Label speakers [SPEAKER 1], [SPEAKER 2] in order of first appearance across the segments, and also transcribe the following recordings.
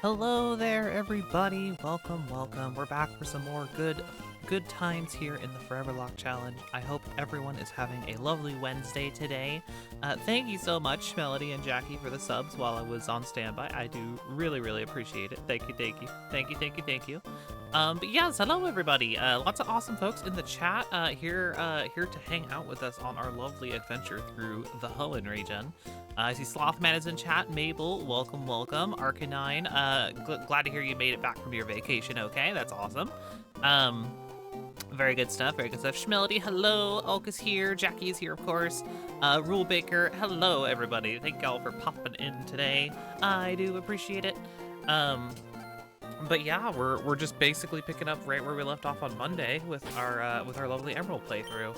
[SPEAKER 1] Hello there, everybody. Welcome, welcome. We're back for some more good times here in the Foreverlocke challenge. I hope everyone is having a lovely Wednesday today. Thank you so much, Melody and Jackie, for the subs while I was on standby. I do really appreciate it. Thank you. But yes, hello everybody. Lots of awesome folks in the chat here to hang out with us on our lovely adventure through the Hoenn region. I see Slothman is in chat. Mabel, welcome. Arcanine, glad to hear you made it back from your vacation. Okay, that's awesome. Very good stuff. Schmelody, hello. Ulk is here. Jackie is here, of course. Rule Baker, hello everybody. Thank y'all for popping in today. I do appreciate it. But yeah, we're just basically picking up right where we left off on Monday with our lovely Emerald playthrough.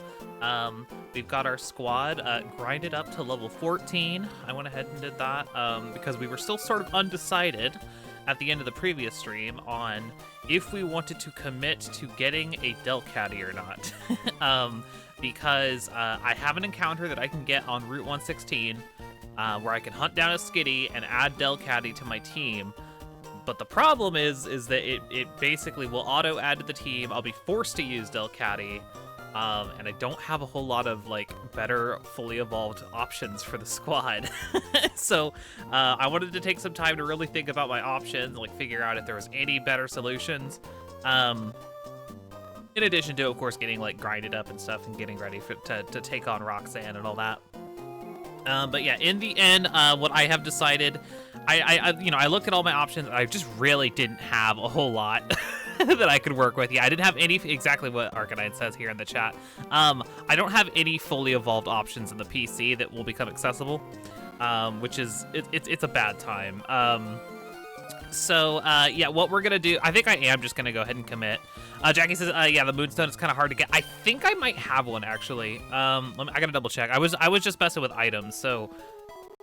[SPEAKER 1] We've got our squad grinded up to level 14. I went ahead and did that because we were still sort of undecided at the end of the previous stream on if we wanted to commit to getting a Delcatty or not. Because I have an encounter that I can get on Route 116 where I can hunt down a Skitty and add Delcatty to my team. But the problem is that it basically will auto add to the team. I'll be forced to use Delcatty, and I don't have a whole lot of like better fully evolved options for the squad. So I wanted to take some time to really think about my options, like figure out if there was any better solutions. In addition to, of course, getting like grinded up and stuff and getting ready to take on Roxanne and all that. But yeah, in the end, what I have decided, I looked at all my options. I just really didn't have a whole lot that I could work with. Yeah, I didn't have any, exactly what Arcanine says here in the chat. I don't have any fully evolved options in the PC that will become accessible, which is, it's a bad time. So yeah, what we're gonna do, I think I am just gonna go ahead and commit. Jackie says, yeah, the Moonstone is kind of hard to get. I think I might have one actually. I gotta double check. I was just messing with items, so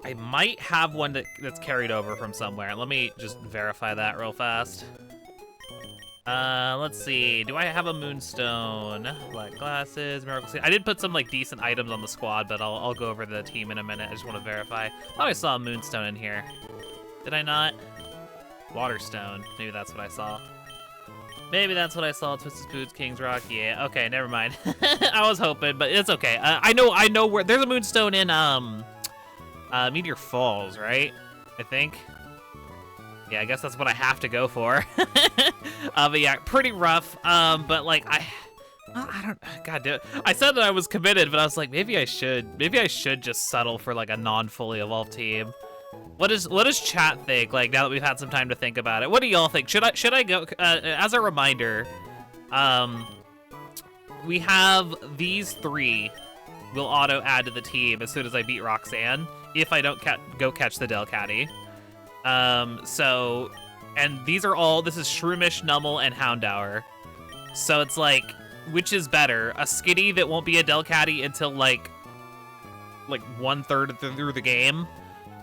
[SPEAKER 1] I might have one that's carried over from somewhere. Let me just verify that real fast. Let's see. Do I have a Moonstone? Black glasses, Miracle Seed. I did put some like decent items on the squad, but I'll go over the team in a minute. I just want to verify. Thought I saw a Moonstone in here. Did I not? Waterstone. Maybe that's what I saw. Twisted Boots, King's Rock. Yeah, okay, never mind. I was hoping, but it's okay. I know where there's a Moonstone in Meteor Falls, right? I think. Yeah, I guess that's what I have to go for. But yeah, pretty rough. But like I don't. God damn it. I said that I was committed, but I was like, maybe I should just settle for like a non-fully evolved team. What does chat think? Like now that we've had some time to think about it, what do y'all think? Should I go? As a reminder, we have these three will auto add to the team as soon as I beat Roxanne if I don't go catch the Delcatty. So, and these are all. This is Shroomish, Nummel, and Houndour. So it's like, which is better? A Skitty that won't be a Delcatty until like 1/3 through the game?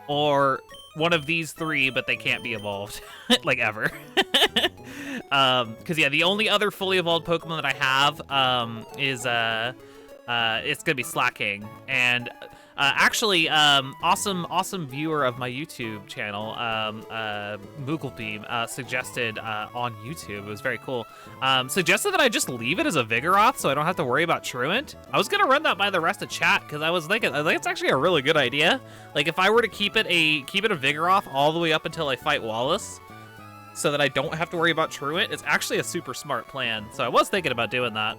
[SPEAKER 1] Or one of these three, but they can't be evolved, like ever. Because yeah, the only other fully evolved Pokemon that I have is it's gonna be Slacking, and actually, awesome viewer of my YouTube channel, Mooglebeam, suggested on YouTube, it was very cool, suggested that I just leave it as a Vigoroth so I don't have to worry about Truant. I was gonna run that by the rest of chat because I was thinking, I think it's actually a really good idea. Like if I were to keep it a Vigoroth all the way up until I fight Wallace, so that I don't have to worry about Truant, it's actually a super smart plan. So I was thinking about doing that.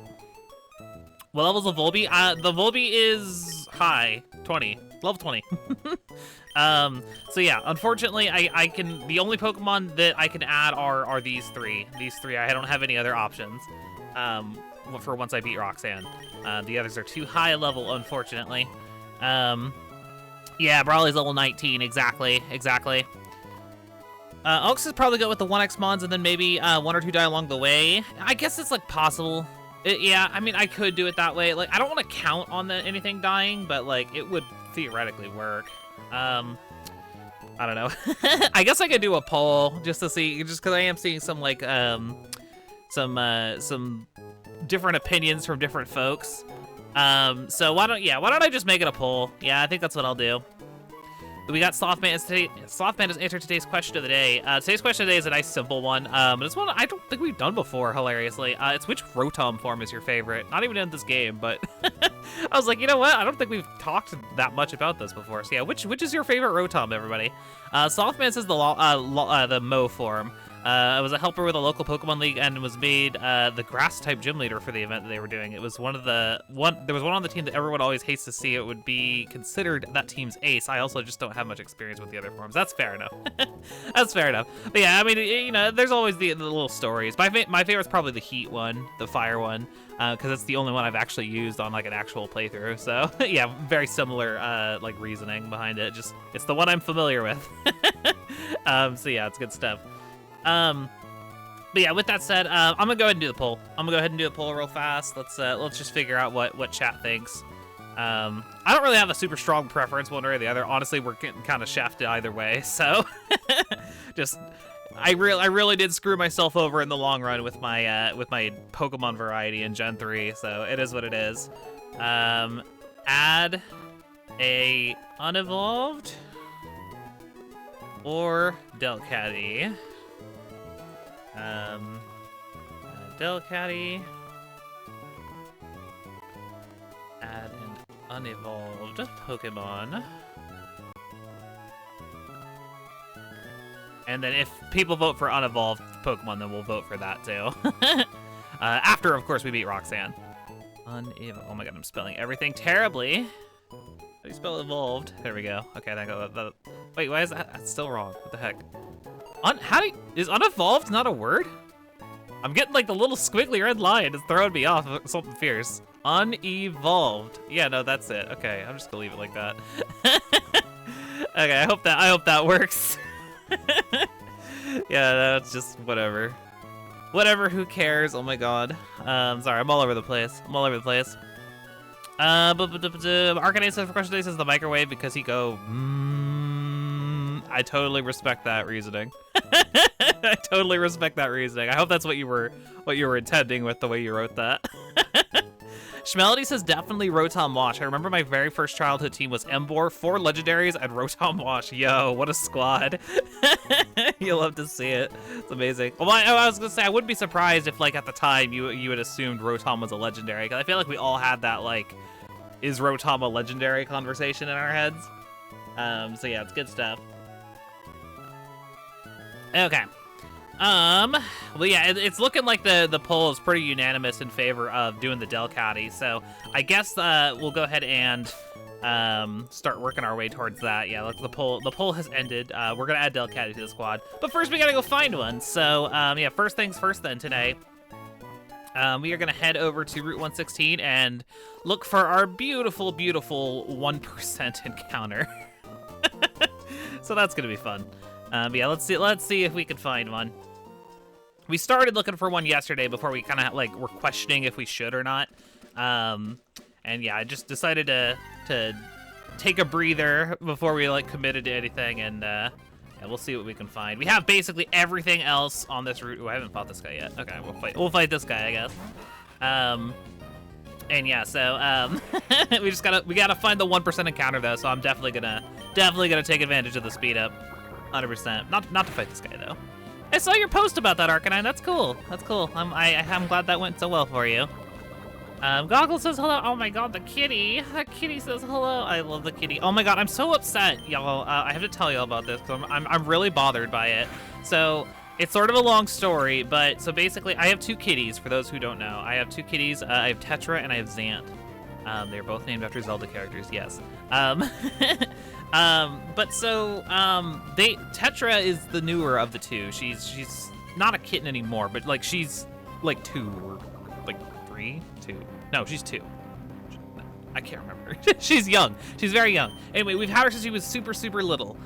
[SPEAKER 1] What level's the Volby? The Volby is high, 20, level 20. So yeah, unfortunately, I can, the only Pokemon that I can add are these three. These three, I don't have any other options, for once I beat Roxanne. The others are too high level, unfortunately. Yeah, Brawly's level 19, exactly. Oaks is probably good with the 1x Mons and then maybe 1 or 2 die along the way. I guess it's like possible. Yeah, I mean, I could do it that way. Like, I don't want to count on anything dying, but like, it would theoretically work. I don't know. I guess I could do a poll just to see, just because I am seeing some like some different opinions from different folks. So why don't I just make it a poll? Yeah, I think that's what I'll do. We got Slothman today. Slothman has answered today's question of the day. Today's question of the day is a nice simple one. But it's one I don't think we've done before, hilariously. It's which Rotom form is your favorite? Not even in this game, but I was like, you know what? I don't think we've talked that much about this before. So yeah, which is your favorite Rotom, everybody? Slothman says the Mo form. I was a helper with a local Pokemon League and was made the grass-type gym leader for the event that they were doing. It was there was one on the team that everyone always hates to see. It would be considered that team's ace. I also just don't have much experience with the other forms. That's fair enough. That's fair enough. But yeah, I mean, you know, there's always the little stories. My favorite's probably the Heat one, the Fire one, because it's the only one I've actually used on like an actual playthrough. So yeah, very similar like reasoning behind it. Just it's the one I'm familiar with. So yeah, it's good stuff. But yeah, with that said, I'm gonna go ahead and do the poll. Real fast. Let's just figure out what chat thinks. I don't really have a super strong preference one way or the other. Honestly, we're getting kind of shafted either way. So, just I really did screw myself over in the long run with my Pokemon variety in Gen 3. So it is what it is. Add a unevolved or Delcatty. Delcatty. Add an unevolved Pokemon. And then if people vote for unevolved Pokemon, then we'll vote for that too. After, of course, we beat Roxanne. Unevolved. Oh my god, I'm spelling everything terribly. How do you spell evolved? There we go. Okay, wait, why is that? That's still wrong. What the heck? Is unevolved not a word? I'm getting like the little squiggly red line. It's throwing me off of something fierce. Unevolved. Yeah, no, that's it. Okay, I'm just gonna leave it like that. Okay, I hope that works. Yeah, that's just whatever. Whatever, who cares? Oh my god. Sorry, I'm all over the place. Arcanine says for question today says the microwave because he go. I totally respect that reasoning. I totally respect that reasoning. I hope that's what you were intending with the way you wrote that. Schmelody says definitely Rotom Wash. I remember my very first childhood team was Emboar, 4 legendaries, and Rotom Wash. Yo, what a squad. You'll love to see it. It's amazing. Well, I was gonna say I wouldn't be surprised if like at the time you had assumed Rotom was a legendary, because I feel like we all had that like, is Rotom a legendary conversation in our heads. So yeah, it's good stuff. Okay. Well, yeah, it's looking like the poll is pretty unanimous in favor of doing the Delcatty, so I guess we'll go ahead and start working our way towards that. Yeah, look, the poll has ended. We're gonna add Delcatty to the squad, but first we gotta go find one. So yeah, first things first then today. We are gonna head over to Route 116 and look for our beautiful, beautiful 1% encounter. So that's gonna be fun. Yeah, let's see if we can find one. We started looking for one yesterday before we kind of like were questioning if we should or not. And yeah, I just decided to take a breather before we like committed to anything, and yeah, we'll see what we can find. We have basically everything else on this route. Ooh, I haven't fought this guy yet. Okay, we'll fight this guy, I guess. And yeah, so we gotta find the 1% encounter though. So I'm definitely gonna take advantage of the speed up. 100%. Not to fight this guy though. I saw your post about that, Arcanine. That's cool. I'm glad that went so well for you. Goggle says hello. Oh my god, the kitty. The kitty says hello. I love the kitty. Oh my god, I'm so upset, y'all. I have to tell y'all about this because I'm really bothered by it. So it's sort of a long story, but so basically I have 2 kitties. For those who don't know, I have 2 kitties. I have Tetra and I have Zant. They're both named after Zelda characters. Yes. But so, Tetra is the newer of the 2. She's not a kitten anymore, but like she's like 2 or like 3, 2. No, she's 2. I can't remember. She's young. She's very young. Anyway, we've had her since she was super, super little.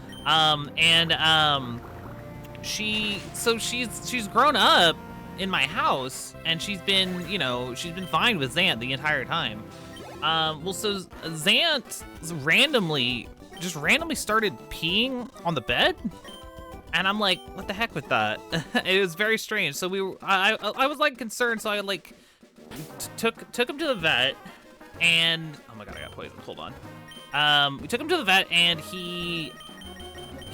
[SPEAKER 1] She's grown up in my house, and she's been fine with Zant the entire time. Well, so Zant randomly started peeing on the bed, and I'm like, what the heck with that? It was very strange. So I was like concerned, so I like took him to the vet, and oh my god, I got poisoned. Hold on. We took him to the vet, and he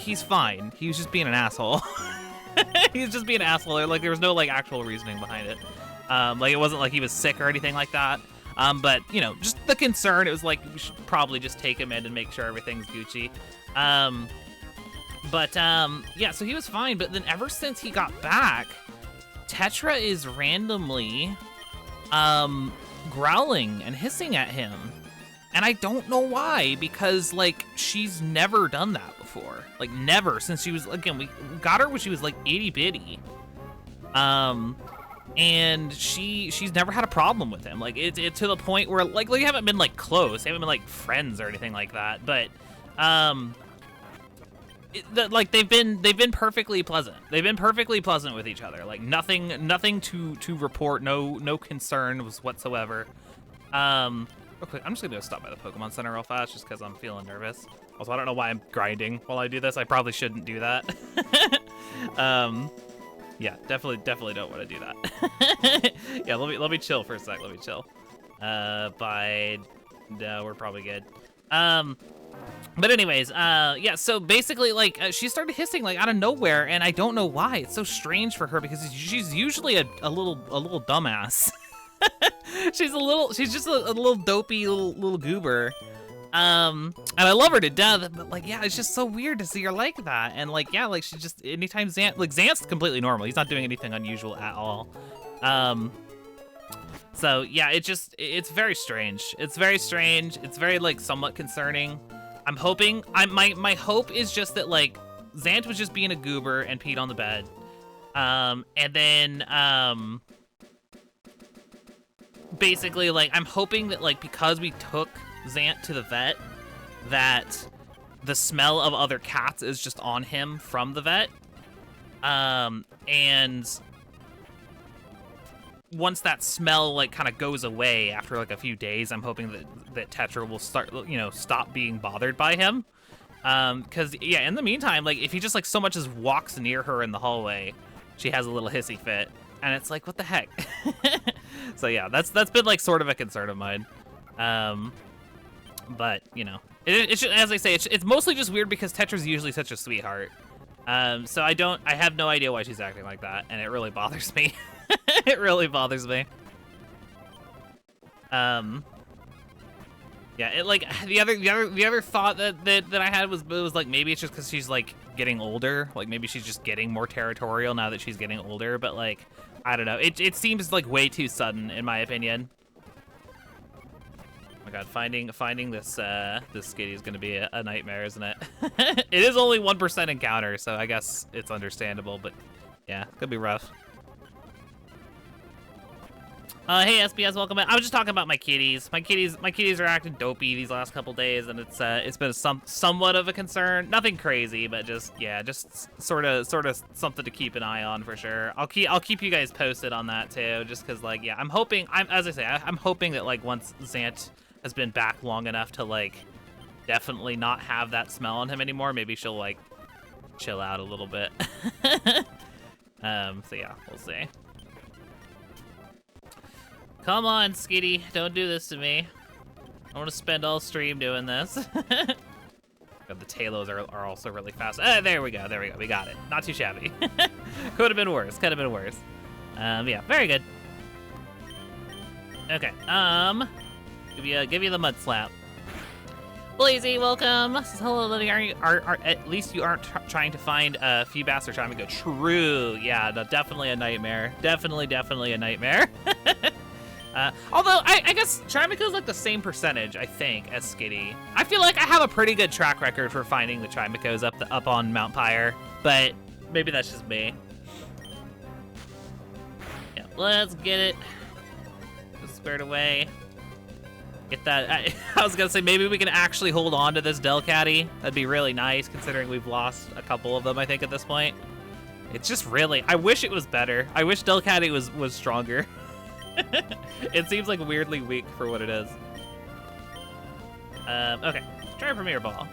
[SPEAKER 1] he's fine. He was just being an asshole. He was just being an asshole. Like, there was no, like, actual reasoning behind it. Like, it wasn't like he was sick or anything like that. But, you know, just the concern, it was like, we should probably just take him in and make sure everything's Gucci. Yeah, so he was fine. But then ever since he got back, Tetra is randomly, growling and hissing at him. And I don't know why, because, like, she's never done that before. Like, never, since she was, again, we got her when she was, like, itty-bitty. And she's never had a problem with him. Like, it's to the point where, like, they haven't been, like, close. They haven't been, like, friends or anything like that. But, like, they've been perfectly pleasant. They've been perfectly pleasant with each other. Like, nothing to report, no concerns whatsoever. Real quick, I'm just gonna go stop by the Pokemon Center real fast just because I'm feeling nervous. Also, I don't know why I'm grinding while I do this. I probably shouldn't do that. Yeah, definitely don't want to do that. Yeah, let me chill for a sec. Let me chill. No, we're probably good. But anyways, yeah, so basically, like, she started hissing, like, out of nowhere, and I don't know why. It's so strange for her because she's usually a little dumbass. She's just a little dopey little goober. And I love her to death, but, like, yeah, it's just so weird to see her like that. And, like, yeah, like, she just, anytime Xant's completely normal. He's not doing anything unusual at all. So, yeah, it's very strange. It's very strange. It's very, like, somewhat concerning. I'm hoping, my hope is just that, like, Xant was just being a goober and peed on the bed. And then, basically, like, I'm hoping that, like, because we took Xant to the vet, that the smell of other cats is just on him from the vet. And once that smell, like, kind of goes away after, like, a few days, I'm hoping that Tetra will start, you know, stop being bothered by him. Because, yeah, in the meantime, like, if he just, like, so much as walks near her in the hallway, she has a little hissy fit. And it's like, what the heck? So, yeah, that's been, like, sort of a concern of mine. But, you know, it's just, as I say, it's mostly just weird because Tetra's usually such a sweetheart. So I have no idea why she's acting like that, and it really bothers me. It really bothers me. Yeah, it, like, the other thought that I had was like, maybe it's just because she's, like, getting older. Like, maybe she's just getting more territorial now that she's getting older. But, like, I don't know. It seems like way too sudden, in my opinion. Oh my god, finding this Skitty is gonna be a nightmare, isn't it? It is only 1% encounter, so I guess it's understandable. But yeah, could be rough. Hey SBS, welcome back. I was just talking about my kitties. My kitties are acting dopey these last couple days, and it's been somewhat of a concern. Nothing crazy, but just, yeah, just sort of something to keep an eye on for sure. I'll keep you guys posted on that too, just because, like, yeah, I'm hoping I'm hoping that, like, once Xant has been back long enough to, like, definitely not have that smell on him anymore, maybe she'll, like, chill out a little bit. So yeah, we'll see. Come on, Skitty, don't do this to me. I want to spend all stream doing this. God, the Talos are also really fast. There we go, we got it. Not too shabby. Could have been worse, yeah, very good. Okay, give you the mud slap. Blazy, welcome. Says, hello, Lily. At least you aren't trying to find Feebas or Chimeco. True, yeah, no, definitely a nightmare. Definitely a nightmare. Although, I guess Chimeco's like the same percentage, I think, as Skitty. I feel like I have a pretty good track record for finding the Chimecos up on Mount Pyre, but maybe that's just me. Yeah, let's get it. Just squared away. Get that. I was gonna say, maybe we can actually hold on to this Delcatty. That'd be really nice, considering we've lost a couple of them, I think, at this point. It's just really, I wish it was better. I wish Delcatty was stronger. It seems like weirdly weak for what it is. Okay, try Premier Ball.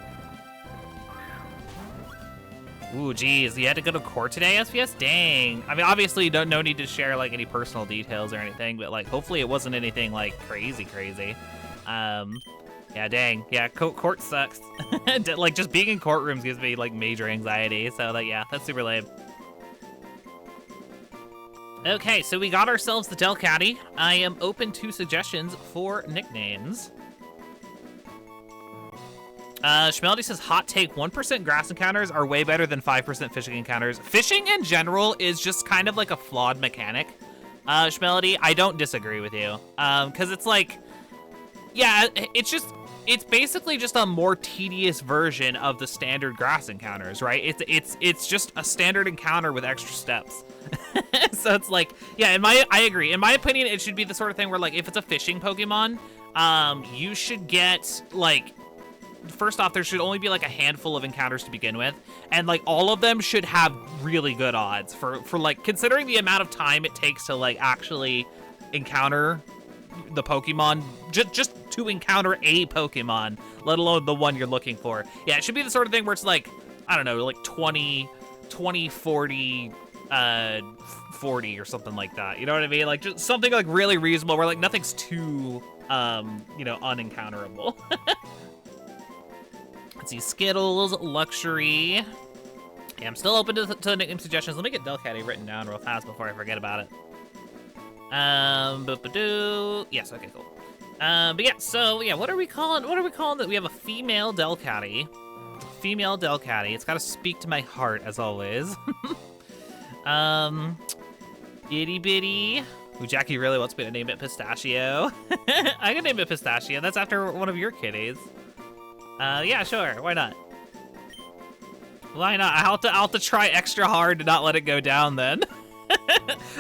[SPEAKER 1] Ooh, geez, you had to go to court today, SPS? Dang. I mean, obviously, no need to share, like, any personal details or anything, but, like, hopefully it wasn't anything, like, crazy. Yeah, dang. Yeah, court sucks. Like, just being in courtrooms gives me, like, major anxiety. So, like, yeah, that's super lame. Okay, so we got ourselves the Delcatty. I am open to suggestions for nicknames. Schmelody says, hot take, 1% grass encounters are way better than 5% fishing encounters. Fishing in general is just kind of like a flawed mechanic. Schmelody, I don't disagree with you. Because it's like, yeah, it's basically just a more tedious version of the standard grass encounters, right? It's just a standard encounter with extra steps. So it's like, yeah, I agree. In my opinion, it should be the sort of thing where, like, if it's a fishing Pokemon, you should get, like, first off, there should only be like a handful of encounters to begin with, and like all of them should have really good odds for like, considering the amount of time it takes to like actually encounter the Pokemon, just to encounter a Pokemon, let alone the one you're looking for. Yeah, it should be the sort of thing where it's like, I don't know, like 20, 40, 40 or something like that. You know what I mean? Like, just something like really reasonable where like nothing's too, you know, unencounterable. Let's see, Skittles, Luxury. Yeah, I'm still open to the nickname suggestions. Let me get Delcatty written down real fast before I forget about it. Yes, okay, cool. But yeah, so yeah, what are we calling that? We have a female Delcatty. Female Delcatty. It's gotta speak to my heart, as always. Itty Bitty. Ooh, Jackie really wants me to name it Pistachio. I can name it Pistachio. That's after one of your kitties. Yeah, sure. Why not? Why not? I'll have to try extra hard to not let it go down then.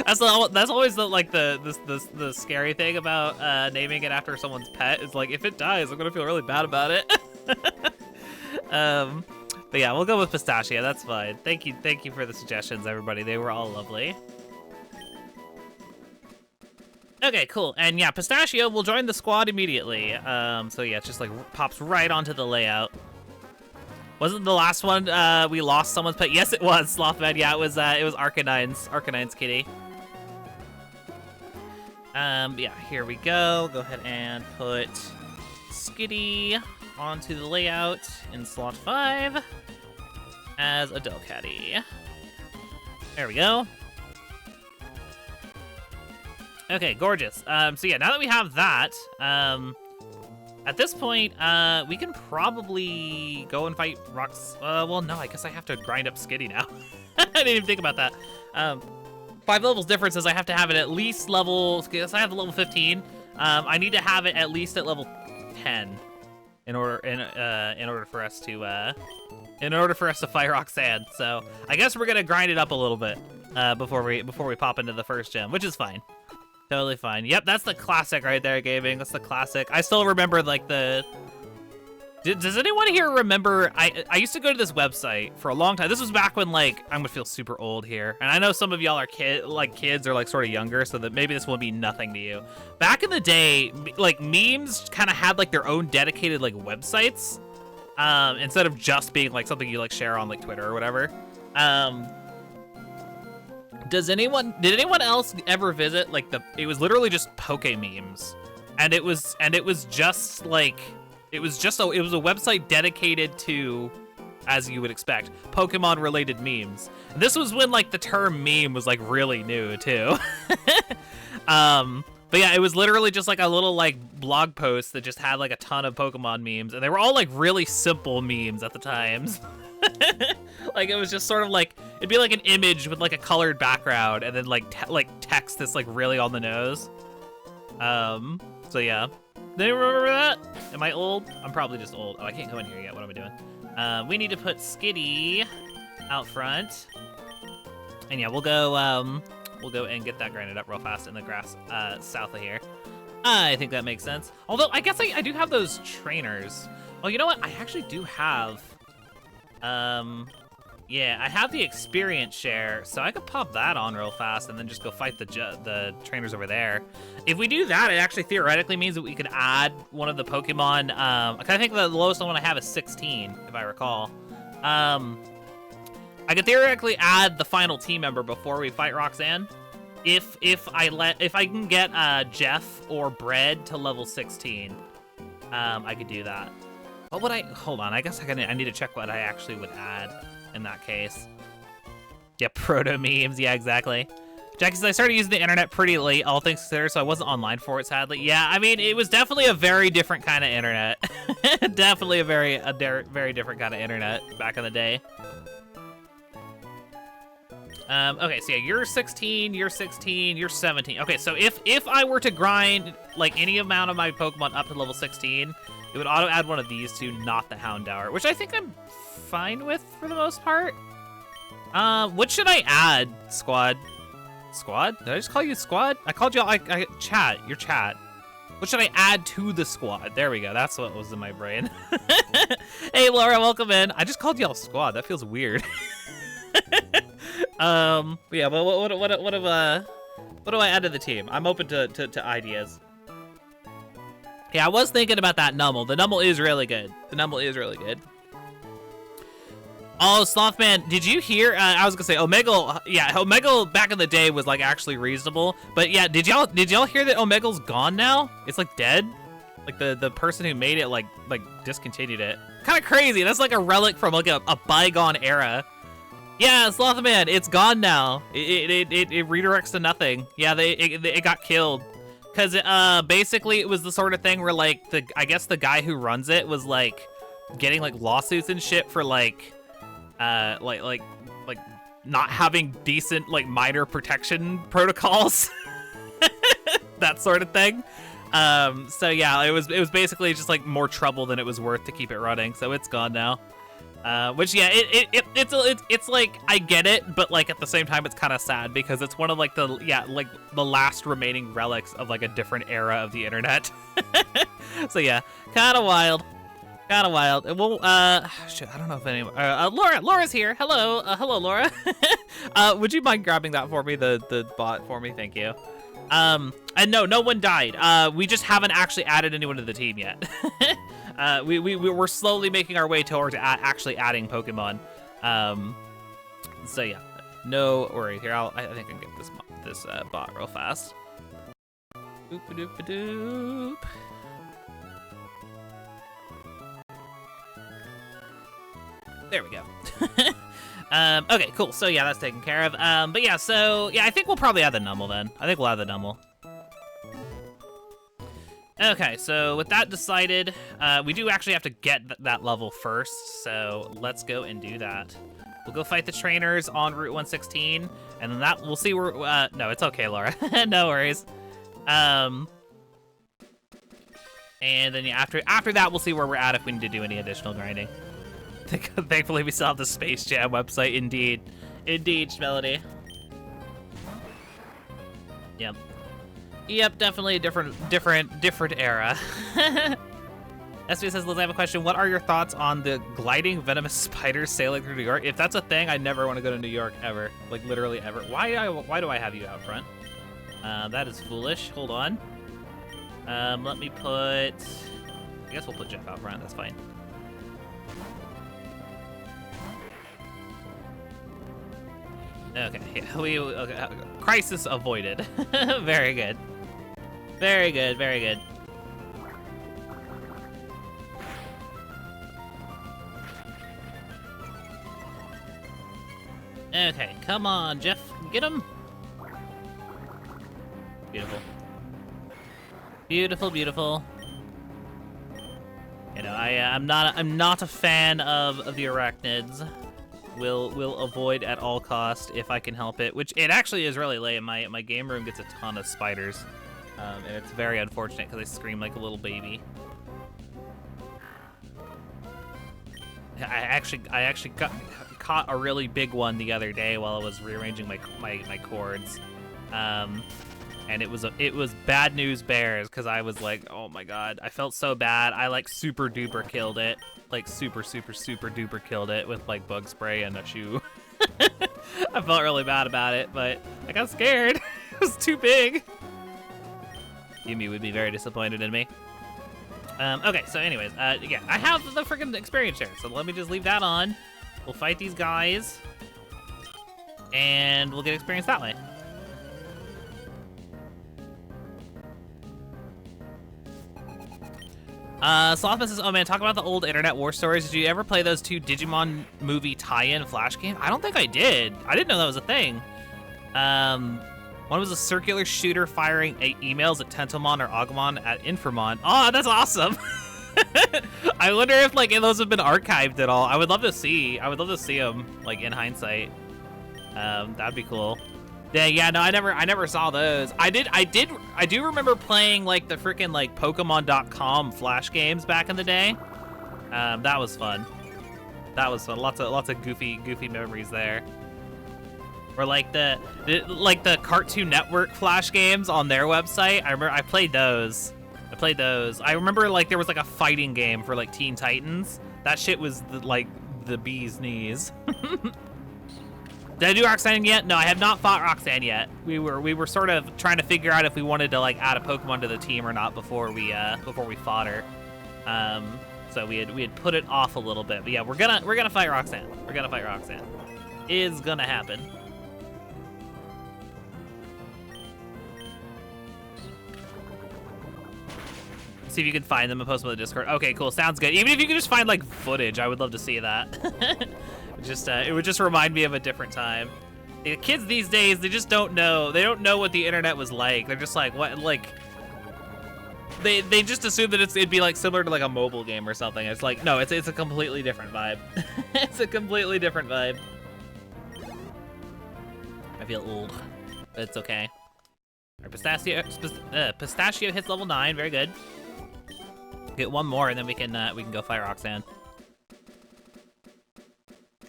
[SPEAKER 1] That's always the scary thing about naming it after someone's pet. Is like, if it dies, I'm gonna feel really bad about it. But yeah, we'll go with Pistachio. That's fine. Thank you for the suggestions, everybody. They were all lovely. Okay, cool. And yeah, Pistachio will join the squad immediately. So yeah, it just like pops right onto the layout. Wasn't the last one we lost someone's pet? Yes, it was, Slothman. Yeah, it was Arcanine's kitty. Yeah, here we go. Go ahead and put Skitty onto the layout in slot 5 as a Delcatty. There we go. Okay, gorgeous. So yeah, now that we have that, at this point, we can probably go and fight Rocks. Well, no, I guess I have to grind up Skitty now. I didn't even think about that. 5 levels difference is I have to have it at least level, guess I have the level 15. I need to have it at least at level 10 in order for us to fight Roxanne. So I guess we're gonna grind it up a little bit before we pop into the first gym, which is fine. Totally fine. Yep, that's the classic right there, gaming. That's the classic. I still remember like the. Does anyone here remember? I used to go to this website for a long time. This was back when, like, I'm gonna feel super old here, and I know some of y'all are kids or like sort of younger, so that maybe this will be nothing to you. Back in the day, like, memes kind of had like their own dedicated like websites, instead of just being like something you like share on like Twitter or whatever. Did anyone else ever visit like it was literally just Poke memes, and it was just like it was a website dedicated to, as you would expect, Pokemon related memes. And this was when like the term meme was like really new too. But yeah, it was literally just like a little like blog post that just had like a ton of Pokemon memes, and they were all like really simple memes at the times. Like, it was just sort of like, it'd be like an image with like a colored background and then like text that's like really on the nose. So yeah. Do you remember that? Am I old? I'm probably just old. Oh, I can't go in here yet. What am I doing? We need to put Skitty out front. And yeah, we'll go and get that grinded up real fast in the grass south of here. I think that makes sense. Although, I guess I do have those trainers. Well, you know what? I actually do have... yeah, I have the experience share, so I could pop that on real fast and then just go fight the trainers over there. If we do that, it actually theoretically means that we could add one of the Pokemon. I think the lowest one I have is 16, if I recall. I could theoretically add the final team member before we fight Roxanne, if I can get Jeff or Bread to level 16. I could do that. What would I, hold on, I guess I need to check what I actually would add in that case. Yeah, proto memes, yeah, exactly. Jackie says, I started using the internet pretty late, all things considered, so I wasn't online for it, sadly. Yeah, I mean, it was definitely a very different kind of internet. Definitely a very different kind of internet back in the day. Okay, so yeah, you're 16, you're 16, you're 17. Okay, so if I were to grind, like, any amount of my Pokemon up to level 16, it would auto-add one of these two, not the Houndour, which I think I'm fine with for the most part. What should I add, Squad? Squad? Did I just call you Squad? I called y'all, chat, your chat. What should I add to the squad? There we go, that's what was in my brain. Hey, Laura, welcome in. I just called y'all Squad, that feels weird. Yeah, but what do I add to the team? I'm open to ideas. Yeah, I was thinking about that Numble. The Numble is really good. The Numble is really good. Oh, Slothman, did you hear? I was gonna say Omegle. Yeah, Omegle back in the day was like actually reasonable. But yeah, did y'all hear that Omegle's gone now? It's like dead. Like the person who made it like discontinued it. Kind of crazy. That's like a relic from like a bygone era. Yeah, Slothman, it's gone now. It redirects to nothing. Yeah, it got killed. Cause basically it was the sort of thing where like I guess the guy who runs it was like getting like lawsuits and shit for like not having decent like minor protection protocols. That sort of thing. So yeah, it was basically just like more trouble than it was worth to keep it running. So it's gone now. Which yeah, it's like I get it, but like at the same time it's kind of sad because it's one of like the last remaining relics of like a different era of the internet. So yeah, kind of wild. Kind of wild. Well, shit, I don't know if anyone. Laura's here. Hello, hello, Laura. Would you mind grabbing that for me, the bot for me? Thank you. And no one died. We just haven't actually added anyone to the team yet. We're slowly making our way towards actually adding Pokemon. So yeah, no worries. Here, I think I can get this bot real fast. Boop-a-doop-a-doop. There we go. Okay, cool. So yeah, that's taken care of. But yeah, so yeah, I think we'll probably add the Numble then. I think we'll add the Numble. Okay, so with that decided, we do actually have to get that level first. So let's go and do that. We'll go fight the trainers on Route 116, and then we'll see where. No, it's okay, Laura. No worries. And then yeah, after that, we'll see where we're at if we need to do any additional grinding. Thankfully, we still have the Space Jam website. Indeed, Melody. Yep. Yep, definitely a different era. SV says, Liz, I have a question. What are your thoughts on the gliding venomous spiders sailing through New York? If that's a thing, I never want to go to New York ever. Like literally ever. Why do I have you out front? That is foolish. Hold on. Let me put. I guess we'll put Jeff out front. That's fine. Okay, yeah, okay. Crisis avoided. Very good. Very good, very good. Okay, come on, Jeff, get him. Beautiful. Beautiful, beautiful. You know, I'm not a fan of the arachnids. Will avoid at all cost if I can help it, which it actually is really late. My game room gets a ton of spiders, and it's very unfortunate because I scream like a little baby. I actually caught a really big one the other day while I was rearranging my cords, and it was bad news bears because I was like, oh my god, I felt so bad. I like super duper killed it. Like super duper killed it with like bug spray and a shoe. I felt really bad about it, but I got scared. It was too big. Yumi would be very disappointed in me. Okay, so anyways, yeah, I have the freaking experience share, so let me just leave that on. We'll fight these guys, and we'll get experience that way. Slothman says, oh man, talk about the old internet war stories. Did you ever play those 2 Digimon movie tie-in Flash games? I don't think I did. I didn't know that was a thing. One was a circular shooter firing emails at Tentomon or Agumon at Infamon. Oh, that's awesome. I wonder if like those have been archived at all. I would love to see them like in hindsight. That'd be cool. Yeah, no, I never saw those. I do remember playing like the freaking like Pokemon.com Flash games back in the day. That was fun. Lots of goofy memories there. Or like the Cartoon Network Flash games on their website. I remember I played those. I remember like there was like a fighting game for like Teen Titans. That shit was the bee's knees. Did I do Roxanne yet? No, I have not fought Roxanne yet. We were sort of trying to figure out if we wanted to like add a Pokemon to the team or not before we fought her. So we had put it off a little bit. But yeah, we're gonna fight Roxanne. It's gonna happen. See if you can find them and post them on the Discord. Okay, cool. Sounds good. Even if you could just find like footage, I would love to see that. It would just remind me of a different time. The kids these days, they just don't know. They don't know what the internet was like. They're just like, what, like, they just assume that it'd be like similar to like a mobile game or something. It's like, no, it's a completely different vibe. It's a completely different vibe. I feel old, but it's okay. Our Pistachio hits level 9. Very good. Get one more, and then we can go fight Roxanne.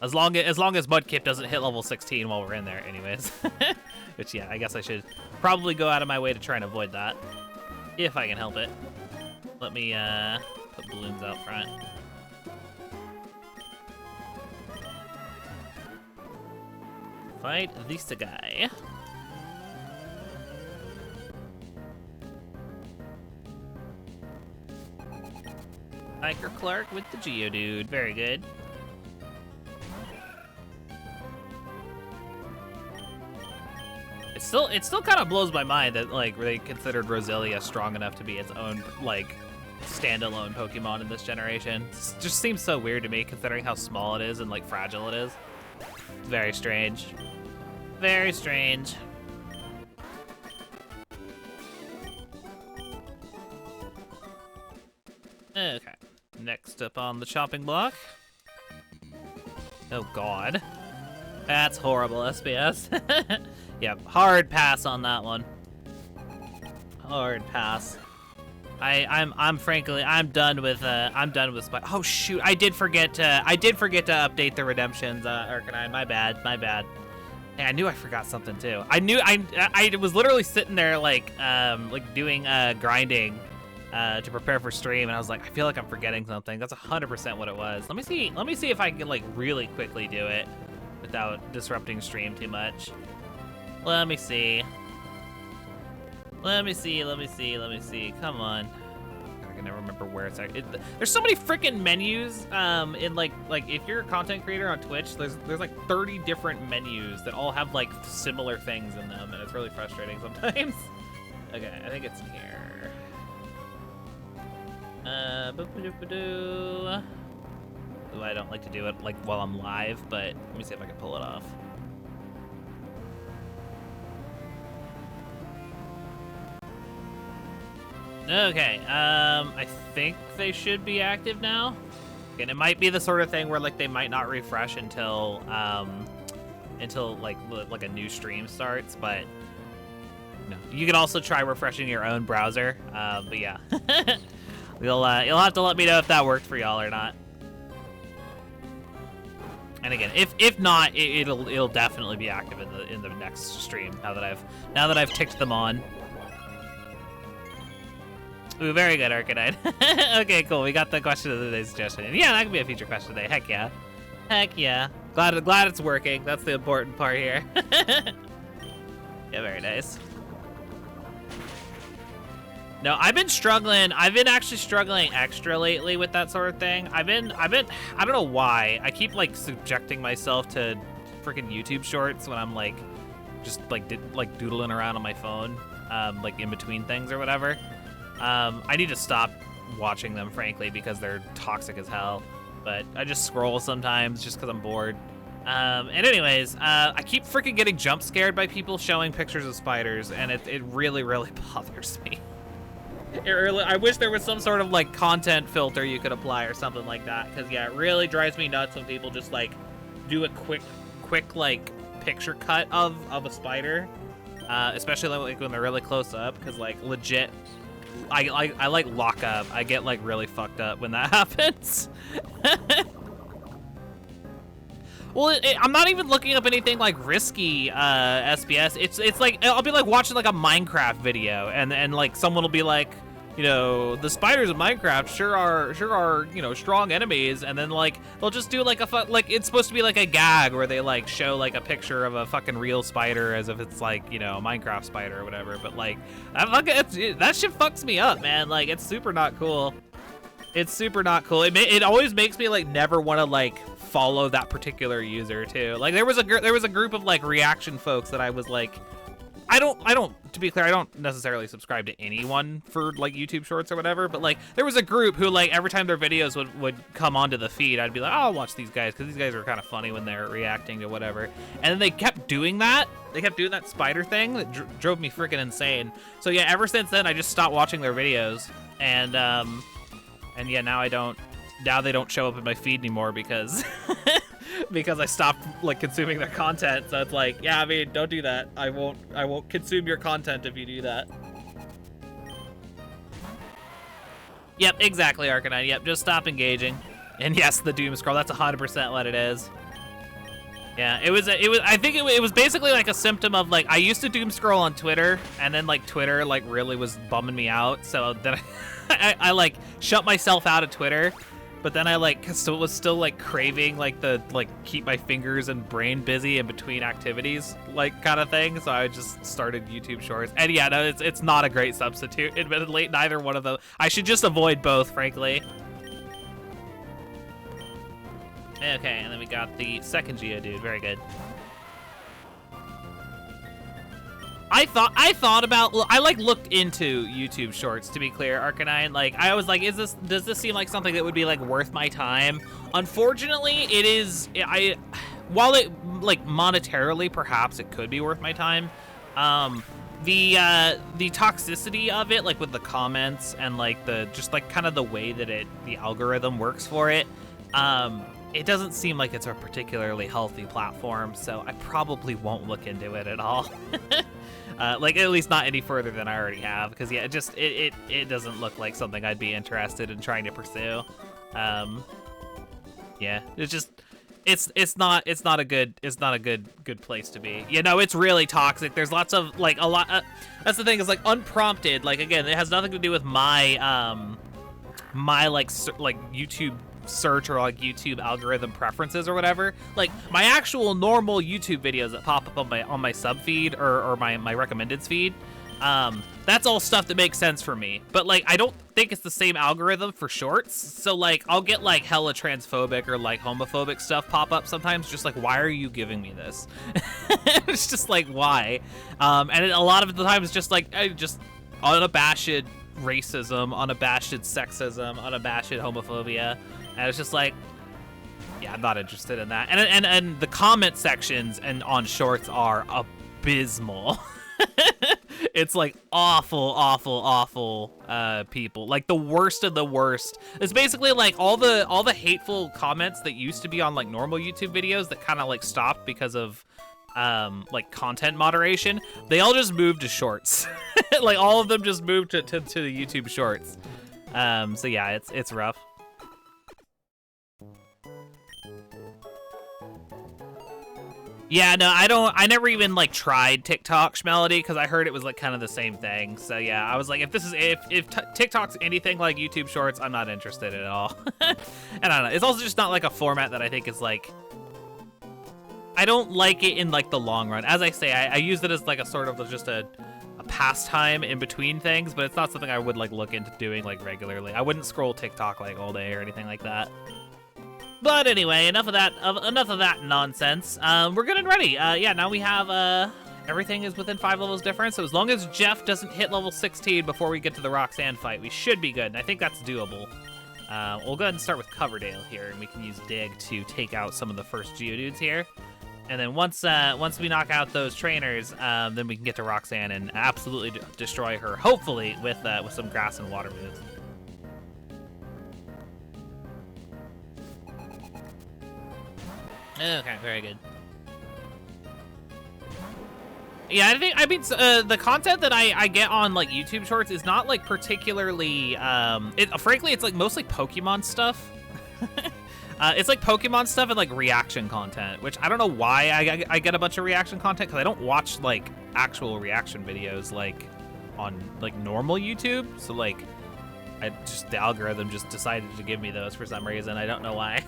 [SPEAKER 1] As long as Mudkip doesn't hit level 16 while we're in there, anyways. Which, yeah, I guess I should probably go out of my way to try and avoid that, if I can help it. Let me put balloons out front. Fight this guy. Hiker Clark with the Geodude. Very good. It still kind of blows my mind that like they considered Roselia strong enough to be its own like standalone Pokemon in this generation. It just seems so weird to me considering how small it is and like fragile it is. Very strange. Very strange. Okay. Next up on the chopping block. Oh god. That's horrible, SBS. Yeah, hard pass on that one. Hard pass. I'm frankly done with Spike. Oh shoot, I did forget to update the redemptions, Arcanine. My bad. Hey, I knew I forgot something too. I was literally sitting there like doing grinding to prepare for stream, and I was like, I feel like I'm forgetting something. That's 100% what it was. Let me see if I can like really quickly do it without disrupting stream too much. Let me see. Come on. I can never remember where it's at. There's so many freaking menus in like if you're a content creator on Twitch, there's like 30 different menus that all have like similar things in them, and it's really frustrating sometimes. Okay, I think it's here. Ooh, I don't like to do it like while I'm live, but let me see if I can pull it off. Okay, I think they should be active now. And it might be the sort of thing where like they might not refresh until like a new stream starts, but no. You can also try refreshing your own browser. But yeah. You'll have to let me know if that worked for y'all or not. And again, if not, it'll definitely be active in the next stream now that I've ticked them on. Ooh, very good, Arcanine. Okay, cool. We got the question of the day suggestion. And yeah, that could be a future question today. Heck yeah. Heck yeah. Glad it's working. That's the important part here. Yeah, very nice. No, I've been actually struggling extra lately with that sort of thing. I don't know why. I keep like subjecting myself to freaking YouTube shorts when I'm like just like doodling around on my phone, like in between things or whatever. I need to stop watching them, frankly, because they're toxic as hell. But I just scroll sometimes just because I'm bored. And anyways, I keep freaking getting jump scared by people showing pictures of spiders, and it really, really bothers me. I wish there was some sort of like content filter you could apply or something like that, because yeah, it really drives me nuts when people just like do a quick like picture cut of a spider, especially like when they're really close up, because like legit, I like lock up. I get like really fucked up when that happens. Well, I'm not even looking up anything like risky SPS. It's like I'll be like watching like a Minecraft video, and like someone will be like, you know, the spiders in Minecraft sure are you know, strong enemies, and then like they'll just do like like it's supposed to be like a gag where they like show like a picture of a fucking real spider as if it's like, you know, a Minecraft spider or whatever. But like that shit fucks me up, man. Like it's super not cool. It's super not cool. It always makes me like never want to like follow that particular user too. Like there was a group of like reaction folks that I was like, I don't to be clear, I don't necessarily subscribe to anyone for like YouTube Shorts or whatever, but like there was a group who like every time their videos would come onto the feed, I'd be like, oh, I'll watch these guys because these guys are kind of funny when they're reacting to whatever. And then they kept doing that. They kept doing that spider thing that drove me freaking insane. So yeah, ever since then I just stopped watching their videos, and yeah, now they don't show up in my feed anymore because because I stopped like consuming their content. So it's like, yeah, I mean, don't do that. I won't consume your content if you do that. Yep, exactly, Arcanine. Yep, just stop engaging. And yes, the doom scroll, that's 100% what it is. Yeah, I think it was basically like a symptom of like, I used to doom scroll on Twitter, and then like Twitter like really was bumming me out. So then I like shut myself out of Twitter. But then I like was still like craving like the keep my fingers and brain busy in between activities like kind of thing. So I just started YouTube Shorts. And yeah, no, it's not a great substitute. Admittedly, neither one of them. I should just avoid both, frankly. Okay, and then we got the second Geodude. Very good. I thought about, I like looked into YouTube Shorts, to be clear, Arcanine. Like I was like, does this seem like something that would be like worth my time? Unfortunately, it is. While it like monetarily perhaps it could be worth my time, the toxicity of it, like with the comments and like the just like kind of the way that the algorithm works for it, it doesn't seem like it's a particularly healthy platform. So I probably won't look into it at all. Like at least not any further than I already have, because yeah, it doesn't look like something I'd be interested in trying to pursue. Yeah, it's not a good place to be. You know, it's really toxic. There's lots of like that's the thing, is like unprompted. Like again, it has nothing to do with my my like YouTube search or like YouTube algorithm preferences or whatever. Like my actual normal YouTube videos that pop up on my sub feed or my recommended feed, that's all stuff that makes sense for me. But like I don't think it's the same algorithm for shorts. So like I'll get like hella transphobic or like homophobic stuff pop up sometimes, just like, why are you giving me this? It's just like, why? And a lot of the time it's just like just unabashed racism, unabashed sexism, unabashed homophobia. And it's just like, yeah, I'm not interested in that. And the comment sections and on shorts are abysmal. It's like awful people, like the worst of the worst. It's basically like all the hateful comments that used to be on like normal YouTube videos that kind of like stopped because of like content moderation. They all just moved to shorts. Like all of them just moved to the YouTube shorts. So yeah, it's rough. Yeah, no, I never even like tried TikTok Schmelody because I heard it was like kind of the same thing. So yeah, I was like, if TikTok's anything like YouTube Shorts, I'm not interested at all. And I don't know, it's also just not like a format that I think is like, I don't like it in like the long run. As I say, I use it as like a sort of just a pastime in between things, but it's not something I would like look into doing like regularly. I wouldn't scroll TikTok like all day or anything like that. But anyway, enough of that nonsense. We're good and ready. Yeah, now we have everything is within 5 levels difference. So as long as Jeff doesn't hit level 16 before we get to the Roxanne fight, we should be good. And I think that's doable. We'll go ahead and start with Coverdale here, and we can use Dig to take out some of the first Geodudes here. And then once we knock out those trainers, then we can get to Roxanne and absolutely destroy her, hopefully with some grass and water moves. Okay, very good. Yeah, the content that I get on like YouTube Shorts is not like particularly. Frankly, it's like mostly Pokemon stuff. It's like Pokemon stuff and like reaction content, which I don't know why I get a bunch of reaction content, because I don't watch like actual reaction videos like on like normal YouTube. So like, the algorithm just decided to give me those for some reason. I don't know why.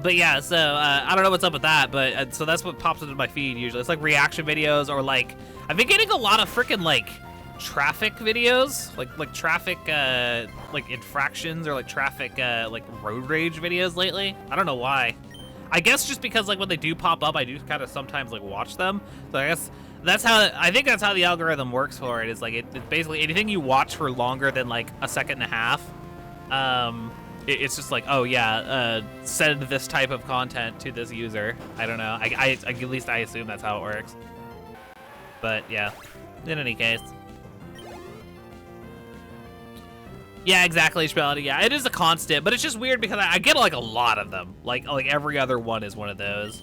[SPEAKER 1] But yeah, so I don't know what's up with that, but so that's what pops into my feed usually. It's like reaction videos, or like I've been getting a lot of freaking like traffic videos, like traffic like infractions, or like traffic like road rage videos lately. I don't know why. I guess just because like when they do pop up, I do kind of sometimes like watch them. So I guess that's how the algorithm works for it. Is like it's basically anything you watch for longer than like a second and a half. It's just like, oh yeah, send this type of content to this user. I don't know. I at least I assume that's how it works. But yeah, in any case. Yeah, exactly, Spelity. Yeah, it is a constant, but it's just weird because I get like a lot of them. Like every other one is one of those.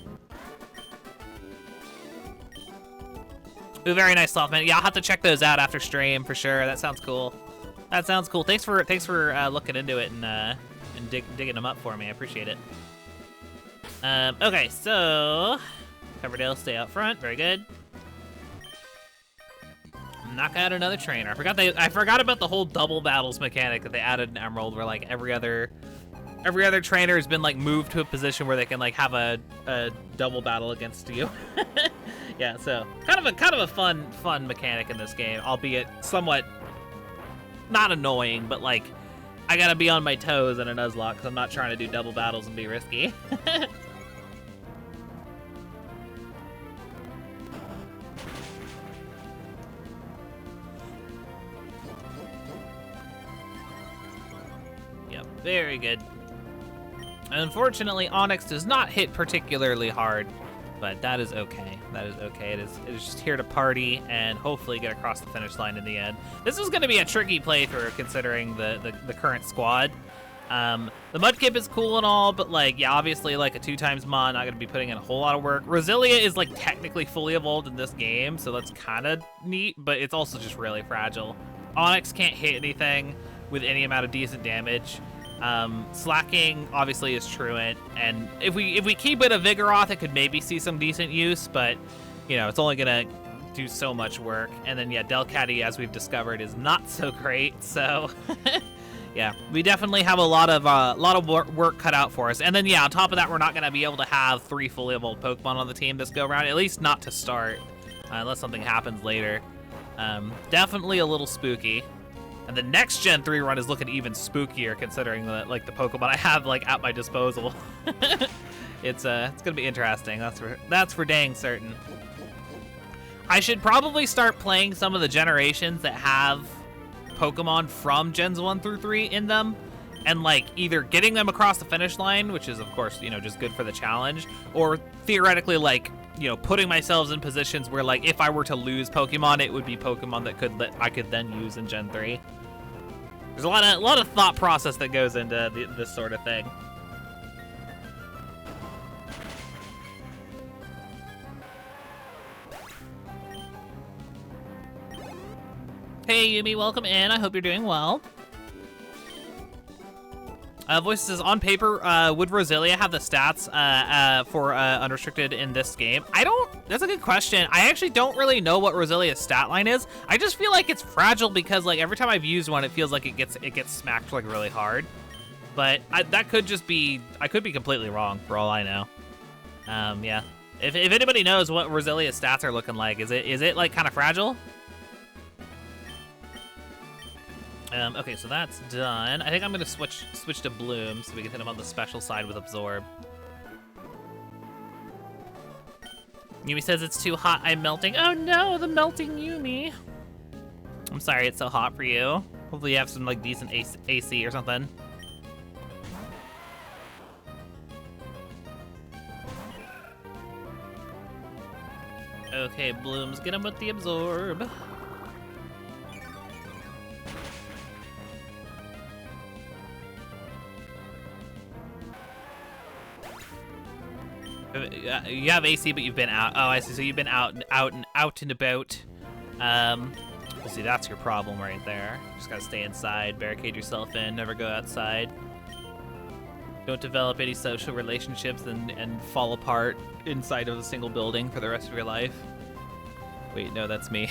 [SPEAKER 1] Ooh, very nice stuff, man. Yeah, I'll have to check those out after stream for sure. That sounds cool. That sounds cool. Thanks for looking into it and digging them up for me. I appreciate it. Okay, so Coverdale, stay out front. Very good. Knock out another trainer. I forgot about the whole double battles mechanic that they added in Emerald, where like every other trainer has been like moved to a position where they can like have a double battle against you. Yeah, so kind of a fun mechanic in this game, albeit somewhat not annoying, but like I gotta be on my toes in a Nuzlocke because I'm not trying to do double battles and be risky. Yep, very good. Unfortunately, Onyx does not hit particularly hard, but that is okay. That is okay. It is just here to party and hopefully get across the finish line in the end. This is going to be a tricky playthrough considering the current squad. The Mudkip is cool and all, but like, yeah, obviously like a 2x mod, not going to be putting in a whole lot of work. Roselia is like technically fully evolved in this game, so that's kind of neat, but it's also just really fragile. Onyx can't hit anything with any amount of decent damage. Slacking obviously is truant, and if we keep it a Vigoroth, it could maybe see some decent use, but you know, it's only gonna do so much work. And then yeah, Delcatty, as we've discovered, is not so great, so yeah, we definitely have a lot of work cut out for us. And then yeah, on top of that, we're not gonna be able to have 3 fully evolved Pokemon on the team this go around, at least not to start, unless something happens later. Definitely a little spooky. And the next Gen 3 run is looking even spookier considering the Pokemon I have like at my disposal. It's gonna be interesting. That's for dang certain. I should probably start playing some of the generations that have Pokemon from Gens 1 through 3 in them, and like either getting them across the finish line, which is of course, you know, just good for the challenge, or theoretically like, you know, putting myself in positions where like if I were to lose Pokemon, it would be Pokemon that I could then use in Gen 3. There's a lot of thought process that goes into this sort of thing. Hey Yumi, welcome in. I hope you're doing well. Voice says, on paper, would Roselia have the stats for unrestricted in this game? That's a good question. I actually don't really know what Roselia's stat line is. I just feel like it's fragile because like every time I've used one, it feels like it gets smacked like really hard. But that could just be, I could be completely wrong for all I know. Yeah. If anybody knows what Roselia's stats are looking like, is it like kind of fragile? Okay, so that's done. I think I'm gonna switch to Bloom so we can hit him on the special side with Absorb. Yumi says it's too hot, I'm melting. Oh no, the melting Yumi. I'm sorry it's so hot for you. Hopefully you have some like decent AC or something. Okay, Blooms, get him with the absorb. You have AC, but you've been out. Oh, I see. So you've been out and about. See, that's your problem right there. Just gotta stay inside, barricade yourself in, never go outside. Don't develop any social relationships and fall apart inside of a single building for the rest of your life. Wait, no, that's me.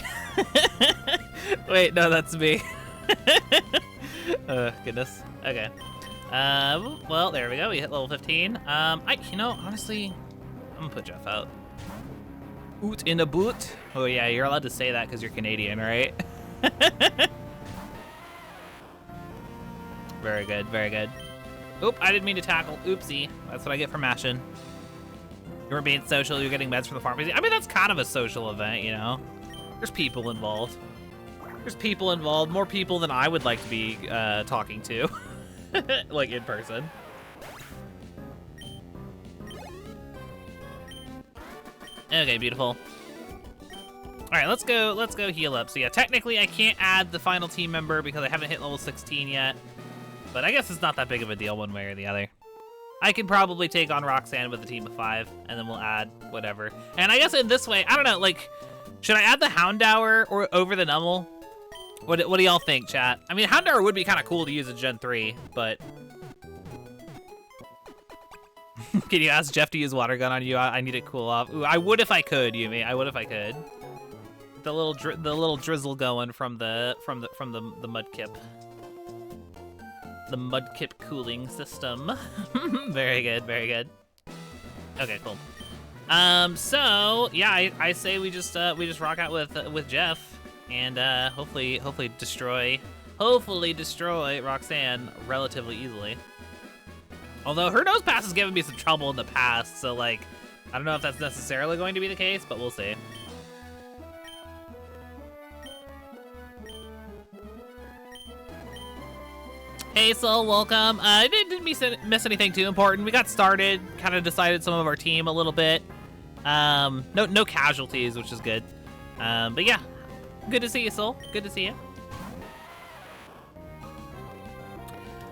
[SPEAKER 1] Wait, no, that's me. Oh, goodness. Okay. Well, there we go. We hit level 15. You know, honestly, I'm gonna put Jeff out. Oot in a boot. Oh yeah, you're allowed to say that because you're Canadian, right? Very good, very good. Oop, I didn't mean to tackle. Oopsie. That's what I get for mashing. You were being social, you're getting meds from the pharmacy. I mean, that's kind of a social event, you know? There's people involved. There's people involved, more people than I would like to be talking to. Like, in person. Okay, beautiful. All right, let's go heal up. So yeah, technically I can't add the final team member because I haven't hit level 16 yet. But I guess it's not that big of a deal one way or the other. I can probably take on Roxanne with a team of 5, and then we'll add whatever. And I guess in this way, I don't know, like, should I add the Houndour or over the Nummel? What do y'all think, chat? I mean, Houndour would be kind of cool to use in Gen 3, but... Can you ask Jeff to use water gun on you? I need to cool off. Ooh, I would if I could, Yumi. I would if I could. The little drizzle going from the mudkip. The mudkip cooling system. Very good, very good. Okay, cool. So yeah, I say we just rock out with Jeff and hopefully destroy Roxanne relatively easily. Although her nose pass has given me some trouble in the past, so like, I don't know if that's necessarily going to be the case, but we'll see. Hey, Sol, welcome. Didn't miss anything too important. We got started, kind of decided some of our team a little bit. No casualties, which is good. But yeah, good to see you, Sol. Good to see you.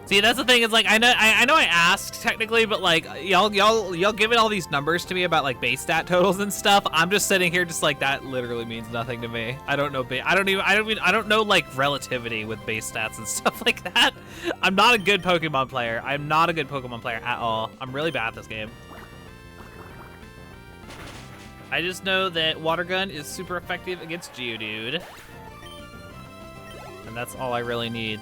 [SPEAKER 1] See, that's the thing. Is like I know I asked technically, but like y'all giving all these numbers to me about like base stat totals and stuff. I'm just sitting here just like that literally means nothing to me. I don't know I don't know like relativity with base stats and stuff like that. I'm not a good Pokemon player. I'm not a good Pokemon player at all. I'm really bad at this game. I just know that Water Gun is super effective against Geodude. And that's all I really need.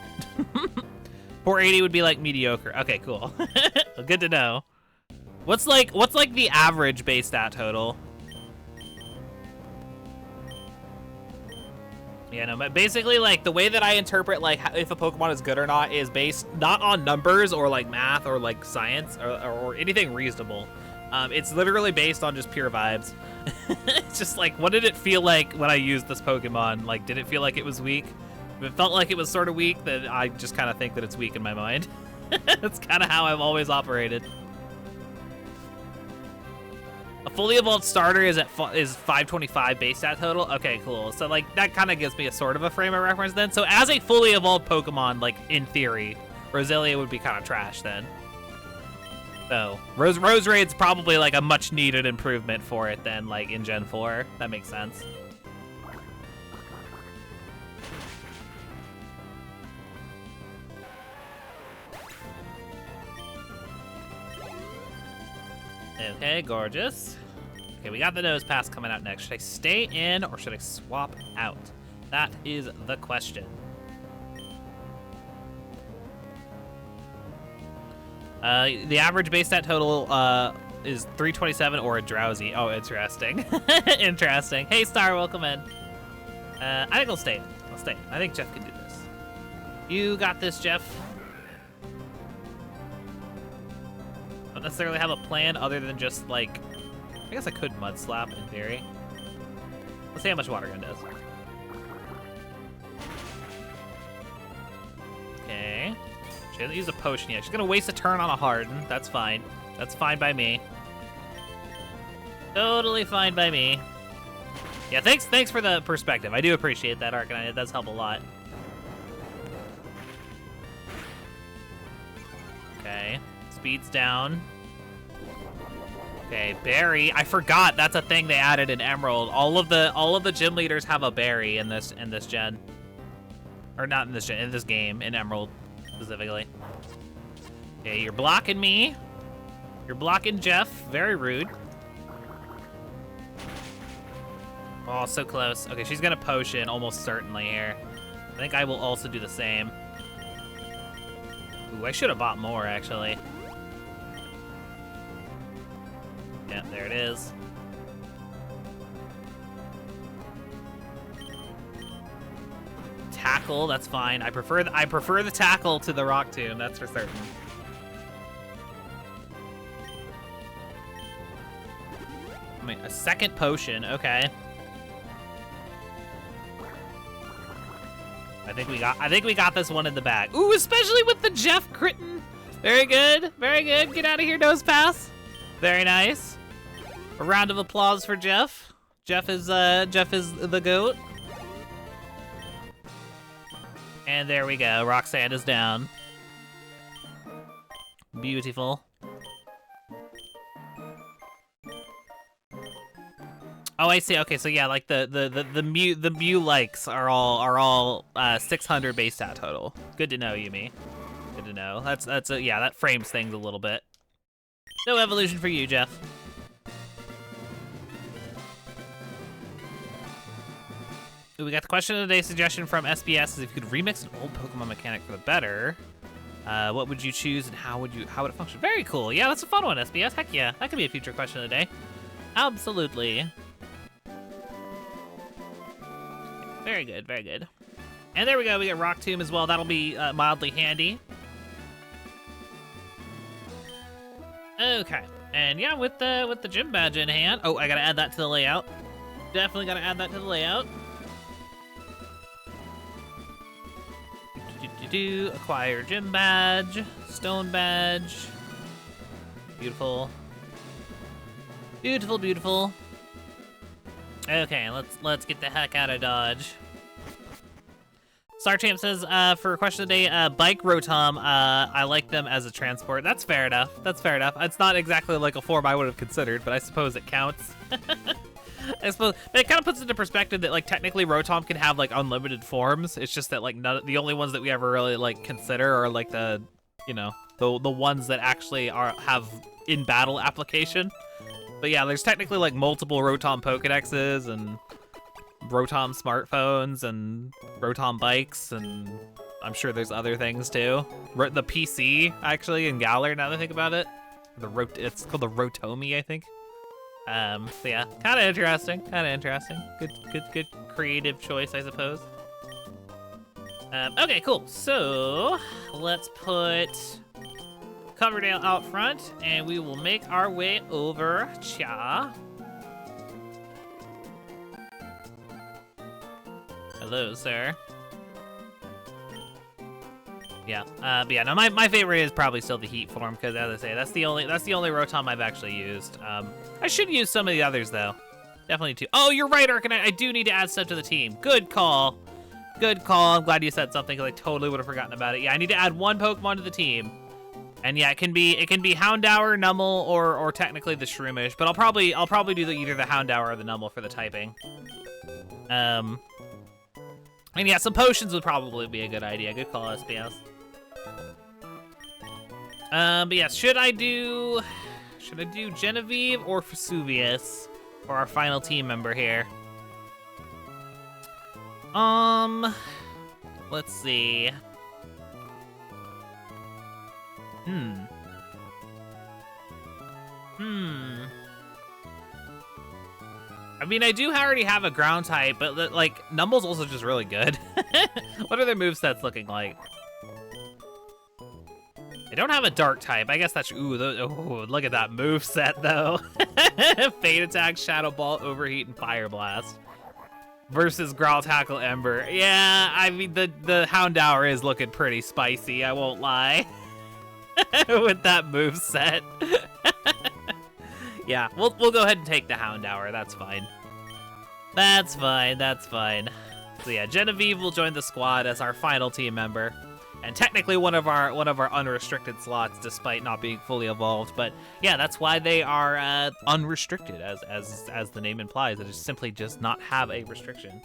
[SPEAKER 1] 480 would be like mediocre. Okay, cool. Well, good to know. What's like the average base stat total? Yeah, no, but basically like the way that I interpret like if a Pokemon is good or not is based not on numbers or like math or like science or anything reasonable. It's literally based on just pure vibes. It's just like, what did it feel like when I used this Pokemon? Like, did it feel like it was weak? If it felt like it was sort of weak, then I just kind of think that it's weak in my mind. That's kind of how I've always operated. A fully evolved starter is 525 base stat total. Okay, cool. So like that kind of gives me a sort of a frame of reference then. So as a fully evolved Pokemon, like in theory, Roselia would be kind of trash then. So Roserade's probably like a much needed improvement for it then, like in Gen 4. That makes sense. Okay, gorgeous. Okay, we got the nose pass coming out next. Should I stay in or should I swap out? That is the question. The average base stat total is 327 or a drowsy. Oh, interesting. Interesting. Hey, Star, welcome in. I think I'll stay. I'll stay. I think Jeff can do this. You got this, Jeff. Don't necessarily have a plan other than just like I guess I could Mud Slap in theory. Let's see how much Water Gun does. Okay. She hasn't used a potion yet. She's gonna waste a turn on a Harden. That's fine. That's fine by me. Totally fine by me. Yeah, thanks for the perspective. I do appreciate that, Arcanine. It does help a lot. Okay. Speed's down. Okay, berry. I forgot that's a thing they added in Emerald. All of the gym leaders have a berry in this gen. Or not in this gen, in this game, in Emerald specifically. Okay, you're blocking me. You're blocking Jeff. Very rude. Oh, so close. Okay, she's gonna potion almost certainly here. I think I will also do the same. Ooh, I should have bought more actually. Yeah, there it is. Tackle, that's fine. I prefer the tackle to the Rock Tomb, that's for certain. I mean, a second potion, okay. I think we got this one in the bag. Ooh, especially with the Jeff Critton. Very good, very good. Get out of here, Nose Pass. Very nice. A round of applause for Jeff. Jeff is the GOAT. And there we go. Roxanne is down. Beautiful. Oh, I see. Okay, so yeah, like the Mew likes are all 600 base stat total. Good to know, Yumi. Good to know. That's yeah, that frames things a little bit. No evolution for you, Jeff. Ooh, we got the question of the day suggestion from SBS is if you could remix an old Pokemon mechanic for the better, what would you choose and how would it function? Very cool. Yeah, that's a fun one, SBS. Heck yeah, that could be a future question of the day. Absolutely. Very good, very good. And there we go, we get Rock Tomb as well. That'll be mildly handy. Okay, and yeah, with the gym badge in hand. Oh, I gotta add that to the layout. Definitely gotta add that to the layout. Acquire gym badge, stone badge. Beautiful. Beautiful, beautiful. Okay, let's get the heck out of Dodge. Starchamp says, for question of the day, bike Rotom, I like them as a transport. That's fair enough. That's fair enough. It's not exactly like a form I would have considered, but I suppose it counts. I suppose it kind of puts into perspective that like technically Rotom can have like unlimited forms. It's just that like the only ones that we ever really like consider are like the, you know, the ones that actually have in battle application. But yeah, there's technically like multiple Rotom Pokedexes and Rotom smartphones and Rotom bikes, and I'm sure there's other things too. The PC actually in Galar, now that I think about it. It's called the Rotomi, I think. So yeah, kind of interesting. Good creative choice, I suppose. Okay, cool. So let's put Coverdale out front, and we will make our way over. Cha. Hello, sir. Yeah, but yeah, no, my favorite is probably still the Heat form, because as I say, that's the only Rotom I've actually used. I should use some of the others though. Definitely too. Oh, you're right, Arcanine. I do need to add stuff to the team. Good call. Good call. I'm glad you said something, because I totally would have forgotten about it. Yeah, I need to add one Pokemon to the team. And yeah, it can be Houndour, Numel, or technically the Shroomish, but I'll probably do either the Houndour or the Numel for the typing. And yeah, some potions would probably be a good idea. Good call, SPS. But yeah, should I do Genevieve or Vesuvius for our final team member here? Let's see. I mean, I do already have a ground type, but like Numble's also just really good. What are their movesets looking like? They don't have a dark type. I guess that's... Ooh, look at that move set, though. Fade Attack, Shadow Ball, Overheat, and Fire Blast. Versus Growl Tackle, Ember. Yeah, I mean, the Houndour is looking pretty spicy, I won't lie. With that move set. Yeah, we'll go ahead and take the Houndour. That's fine. That's fine. That's fine. So yeah, Genevieve will join the squad as our final team member. And technically one of our unrestricted slots, despite not being fully evolved. But yeah, that's why they are unrestricted, as the name implies. It just simply does not have a restriction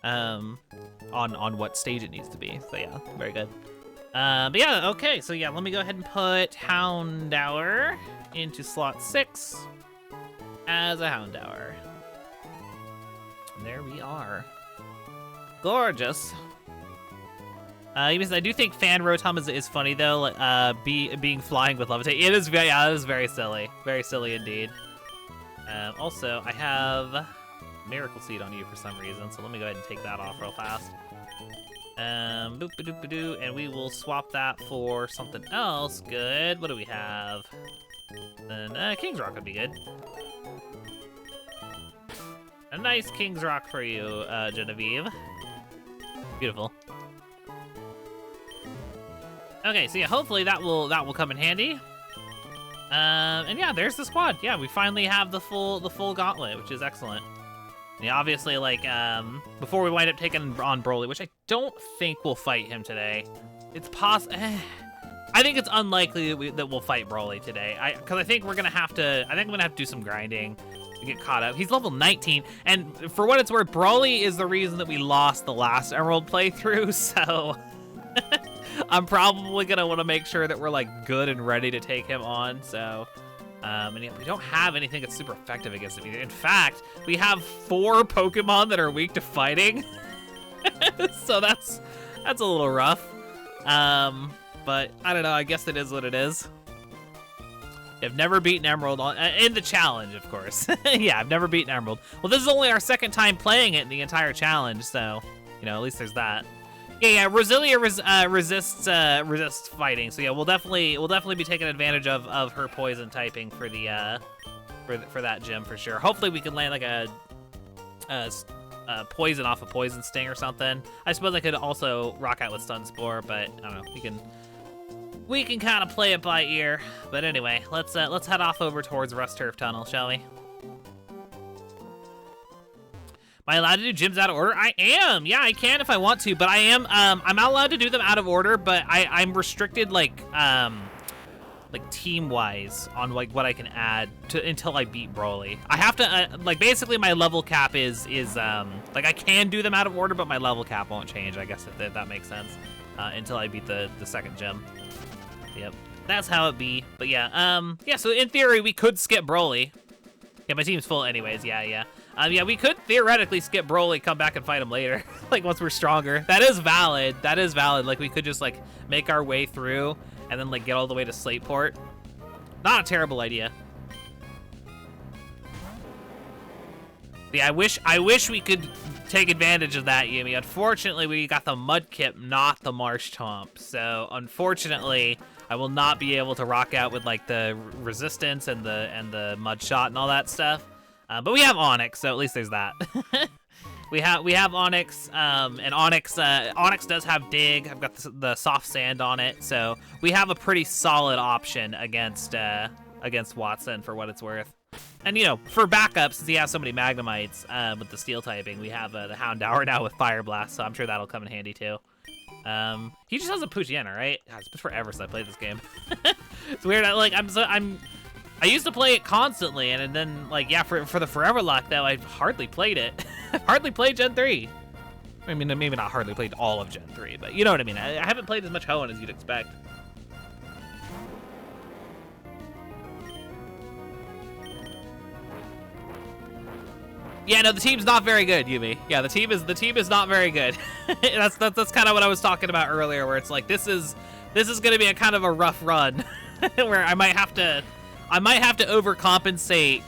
[SPEAKER 1] on what stage it needs to be. So yeah, very good. But yeah, okay. So yeah, let me go ahead and put Houndour into slot 6 as a Houndour. And there we are. Gorgeous. I do think Fan Rotom is funny though. Being flying with levitate, it is very silly, very silly indeed. Also, I have Miracle Seed on you for some reason, so let me go ahead and take that off real fast. Boop-a-doop-a-doo, and we will swap that for something else good. What do we have? Then King's Rock would be good. A nice King's Rock for you, Genevieve. Beautiful. Okay, so yeah, hopefully that will come in handy. And yeah, there's the squad. Yeah, we finally have the full gauntlet, which is excellent. Yeah, obviously, like before we wind up taking on Broly, which I don't think we'll fight him today. It's possible. I think it's unlikely that we'll fight Broly today. Because I think we're gonna have to. I think I'm gonna have to do some grinding to get caught up. He's level 19, and for what it's worth, Broly is the reason that we lost the last Emerald playthrough. So. I'm probably gonna want to make sure that we're like good and ready to take him on. So, and yeah, we don't have anything that's super effective against him either. In fact, we have 4 Pokemon that are weak to fighting. So that's a little rough. But I don't know. I guess it is what it is. I've never beaten Emerald in the challenge, of course. Yeah, I've never beaten Emerald. Well, this is only our 2nd time playing it in the entire challenge, so you know, at least there's that. Yeah, Roselia resists fighting, so yeah, we'll definitely be taking advantage of her poison typing for the for that gym for sure. Hopefully we can land like a poison off a poison sting or something. I suppose I could also rock out with Stun Spore, but I don't know. We can kind of play it by ear. But anyway, let's head off over towards Rust Turf Tunnel, shall we? Am I allowed to do gyms out of order? I am. Yeah, I can if I want to, but I am. I'm not allowed to do them out of order, but I'm restricted like team-wise on like what I can add to until I beat Broly. I have to like basically my level cap is like I can do them out of order, but my level cap won't change. I guess if that makes sense until I beat the 2nd gym. Yep, that's how it be. But yeah, yeah. So in theory, we could skip Broly. Yeah, my team's full anyways. Yeah. Yeah, we could theoretically skip Broly, come back and fight him later, like once we're stronger. That is valid. That is valid. Like we could just like make our way through and then like get all the way to Slateport. Not a terrible idea. Yeah, I wish we could take advantage of that, Yumi. Unfortunately, we got the Mudkip, not the Marsh Tomp. So unfortunately, I will not be able to rock out with like the resistance and the Mud Shot and all that stuff. But we have Onyx, so at least there's that. we have Onyx, and Onyx does have Dig. I've got the soft sand on it, so we have a pretty solid option against Watson for what it's worth. And you know, for backup, since he has so many Magnemites with the Steel typing, we have the Houndour now with Fire Blast, so I'm sure that'll come in handy too. He just has a Poochyena, right? God, it's been forever since I played this game. It's weird. I used to play it constantly, and then, like, yeah, for the Foreverlocke, though, I've hardly played it. I've hardly played Gen 3. I mean, maybe not hardly played all of Gen 3, but you know what I mean. I haven't played as much Hoenn as you'd expect. Yeah, no, the team's not very good, Yumi. Yeah, the team is not very good. That's kind of what I was talking about earlier, where it's like this is gonna be a kind of a rough run, where I might have to overcompensate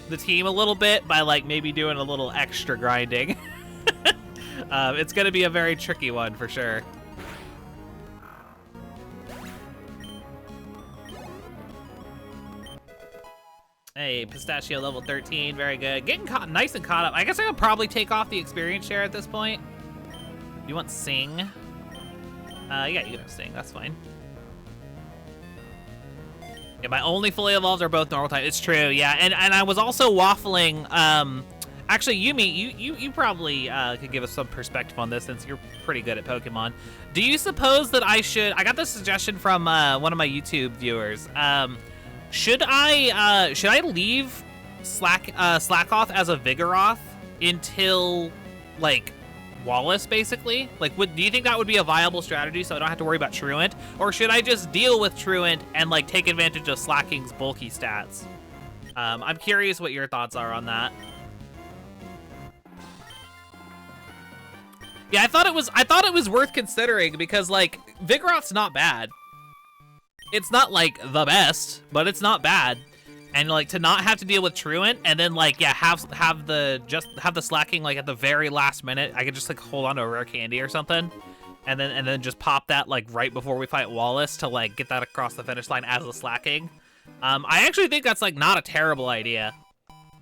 [SPEAKER 1] the team a little bit by like maybe doing a little extra grinding. It's gonna be a very tricky one for sure. Hey, Pistachio level 13, very good. Getting nice and caught up. I guess I could probably take off the experience share at this point. You want Sing? Yeah, you can have Sing, that's fine. Yeah, my only fully evolved are both normal type. It's true, yeah. And I was also waffling, actually, Yumi, you probably could give us some perspective on this since you're pretty good at Pokemon. Do you suppose that I got this suggestion from one of my YouTube viewers. Should I leave Slackoth as a Vigoroth until like Wallace, basically? Like, do you think that would be a viable strategy so I don't have to worry about Truant? Or should I just deal with Truant and like take advantage of Slacking's bulky stats? I'm curious what your thoughts are on that. Yeah, I thought it was worth considering because like Vigoroth's not bad. It's not like the best, but it's not bad. And like to not have to deal with Truant and then like yeah, have the Slacking like at the very last minute. I could just like hold on to a rare candy or something. And then just pop that like right before we fight Wallace to like get that across the finish line as a Slacking. I actually think that's like not a terrible idea.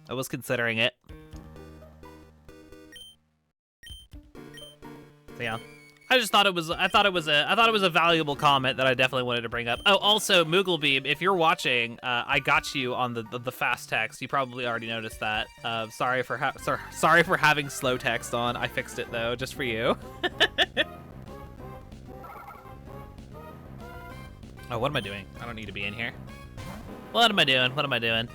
[SPEAKER 1] I was considering it. So, yeah. I thought it was a valuable comment that I definitely wanted to bring up. Oh, also Mooglebeam, if you're watching, I got you on the fast text. You probably already noticed that. Sorry for having slow text on. I fixed it though, just for you. Oh, what am I doing? I don't need to be in here. What am I doing? What am I doing?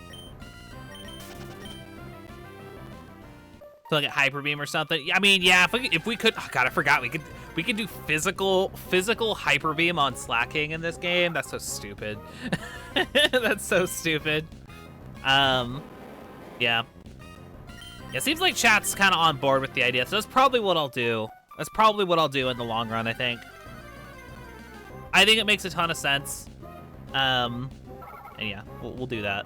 [SPEAKER 1] So like a Hyper Beam or something. I mean, yeah, if we could, oh god, I forgot we could do physical Hyper Beam on Slacking in this game. That's so stupid. That's so stupid. Yeah. It seems like chat's kind of on board with the idea, so that's probably what I'll do. That's probably what I'll do in the long run, I think. I think it makes a ton of sense. And yeah, we'll do that.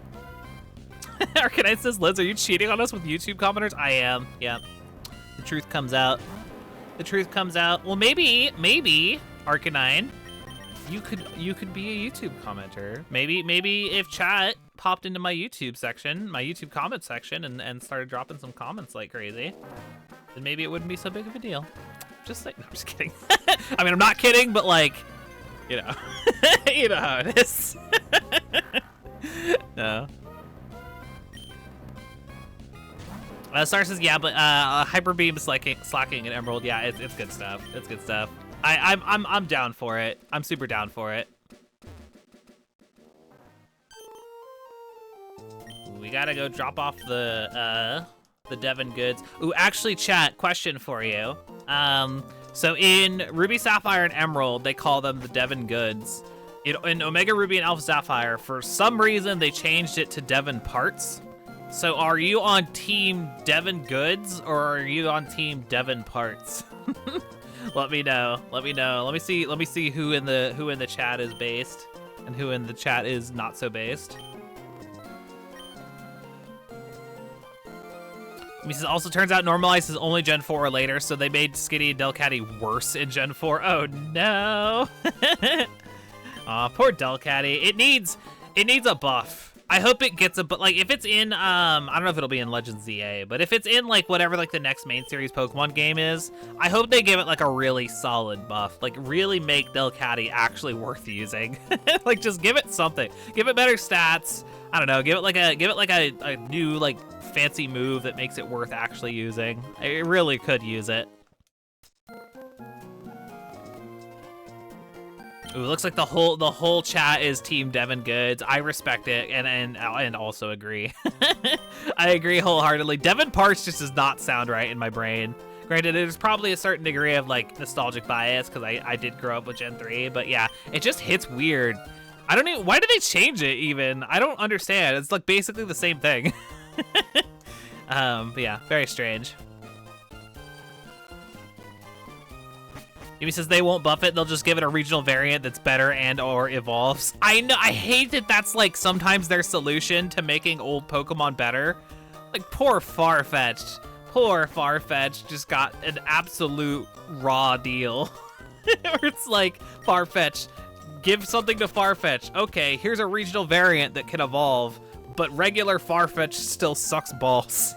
[SPEAKER 1] Arcanine says, Liz, are you cheating on us with YouTube commenters? I am, yeah. The truth comes out. The truth comes out. Well, maybe, Arcanine, you could be a YouTube commenter. Maybe if chat popped into my YouTube section, my YouTube comment section, and started dropping some comments like crazy, then maybe it wouldn't be so big of a deal. Just like, no, I'm just kidding. I mean, I'm not kidding, but like, you know, you know how it is. No. Star says, yeah, but Hyper Beam, Slacking, and Emerald, yeah, it's good stuff. It's good stuff. I'm down for it. I'm super down for it. We gotta go drop off the Devon goods. Ooh, actually, chat, question for you. So in Ruby, Sapphire, and Emerald, they call them the Devon goods. In Omega Ruby and Alpha Sapphire, for some reason, they changed it to Devon parts. So are you on Team Devon Goods or are you on Team Devon Parts? Let me know. Let me know. Let me see who in the chat is based and who in the chat is not so based. He says, also turns out Normal Ice is only Gen 4 or later, so they made Skitty and Delcatty worse in Gen 4. Oh no. Aw, poor Delcatty. It needs a buff. I hope it gets but like if it's in I don't know if it'll be in Legends ZA, but if it's in like whatever like the next main series Pokemon game is, I hope they give it like a really solid buff. Like really make Delcatty actually worth using. Like just give it something. Give it better stats. I don't know, give it like a new like fancy move that makes it worth actually using. It really could use it. Ooh, looks like the whole chat is Team Devon Goods. I respect it and also agree. I agree wholeheartedly. Devon Parts just does not sound right in my brain. Granted, there's probably a certain degree of like nostalgic bias because I did grow up with Gen 3, but yeah, it just hits weird. I don't even, why did they change it even? I don't understand. It's like basically the same thing. But yeah, very strange. Amy says they won't buff it, they'll just give it a regional variant that's better and or evolves. I know, I hate that that's like sometimes their solution to making old Pokemon better. Like poor Farfetch'd. Poor Farfetch'd just got an absolute raw deal. Where it's like, Farfetch'd, give something to Farfetch'd. Okay, here's a regional variant that can evolve, but regular Farfetch still sucks balls.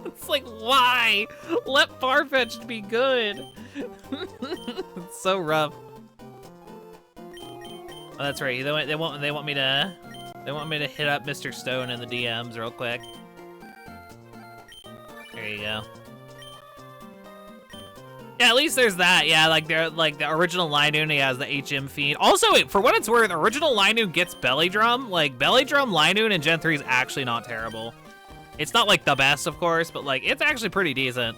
[SPEAKER 1] It's like, why? Let Farfetch'd be good. It's so rough. Oh, that's right. They want me to hit up Mr. Stone in the DMs real quick. There you go. Yeah, at least there's that. Yeah, like the original Linoon, he has the HM feed. Also, for what it's worth, original Linoon gets Belly Drum. Like Belly Drum Linoon in Gen 3 is actually not terrible. It's not like the best, of course, but like it's actually pretty decent.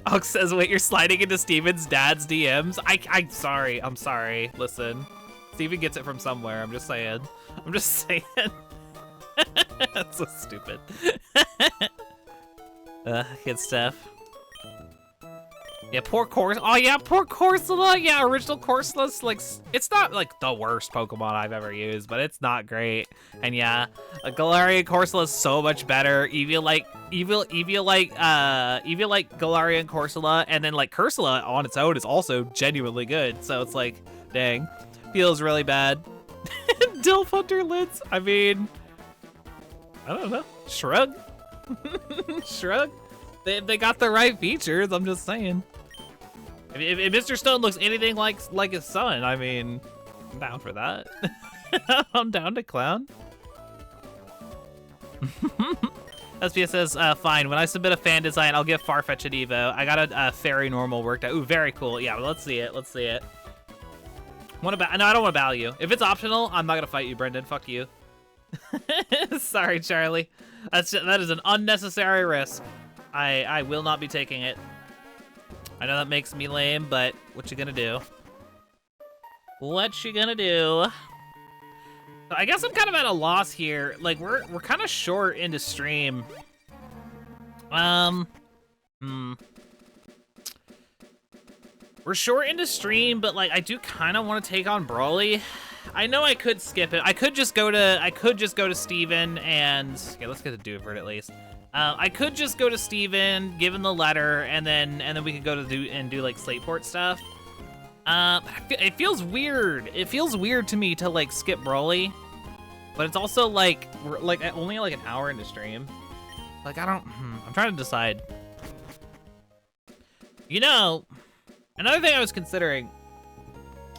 [SPEAKER 1] Ox says, wait, you're sliding into Steven's dad's DMs? I'm sorry. Listen, Steven gets it from somewhere. I'm just saying. That's so stupid. Good stuff. Yeah, poor Corsola. Oh yeah, poor Corsola. Yeah, original Corsola's like, it's not like the worst Pokemon I've ever used, but it's not great. And yeah, Galarian Corsola is so much better. Eevee like Galarian Corsola, and then like Cursola on its own is also genuinely good. So it's like, dang, feels really bad. Dilf Hunter Lids. I mean, I don't know. Shrug. Shrug. They got the right features. I'm just saying. If Mr. Stone looks anything like his son, I mean, I'm down for that. I'm down to clown. SPS says, fine. When I submit a fan design, I'll give Farfetch an Evo. I got a fairy normal worked out. Ooh, very cool. Yeah, well, let's see it. No, I don't want to battle you. If it's optional, I'm not gonna fight you, Brendan. Fuck you. Sorry, Charlie. That is an unnecessary risk. I will not be taking it. I know that makes me lame, but what you gonna do? What you gonna do? So I guess I'm kind of at a loss here. Like we're kind of short into stream. We're short into stream, but like I do kind of want to take on Brawly. I know I could skip it. I could just go to Steven and okay, let's get to Duvert at least. I could just go to Steven, give him the letter, and then we could go to do like Slateport stuff. It feels weird. It feels weird to me to like skip Brawly, but it's also like we're like only like an hour into stream. Like I'm trying to decide. You know, another thing I was considering.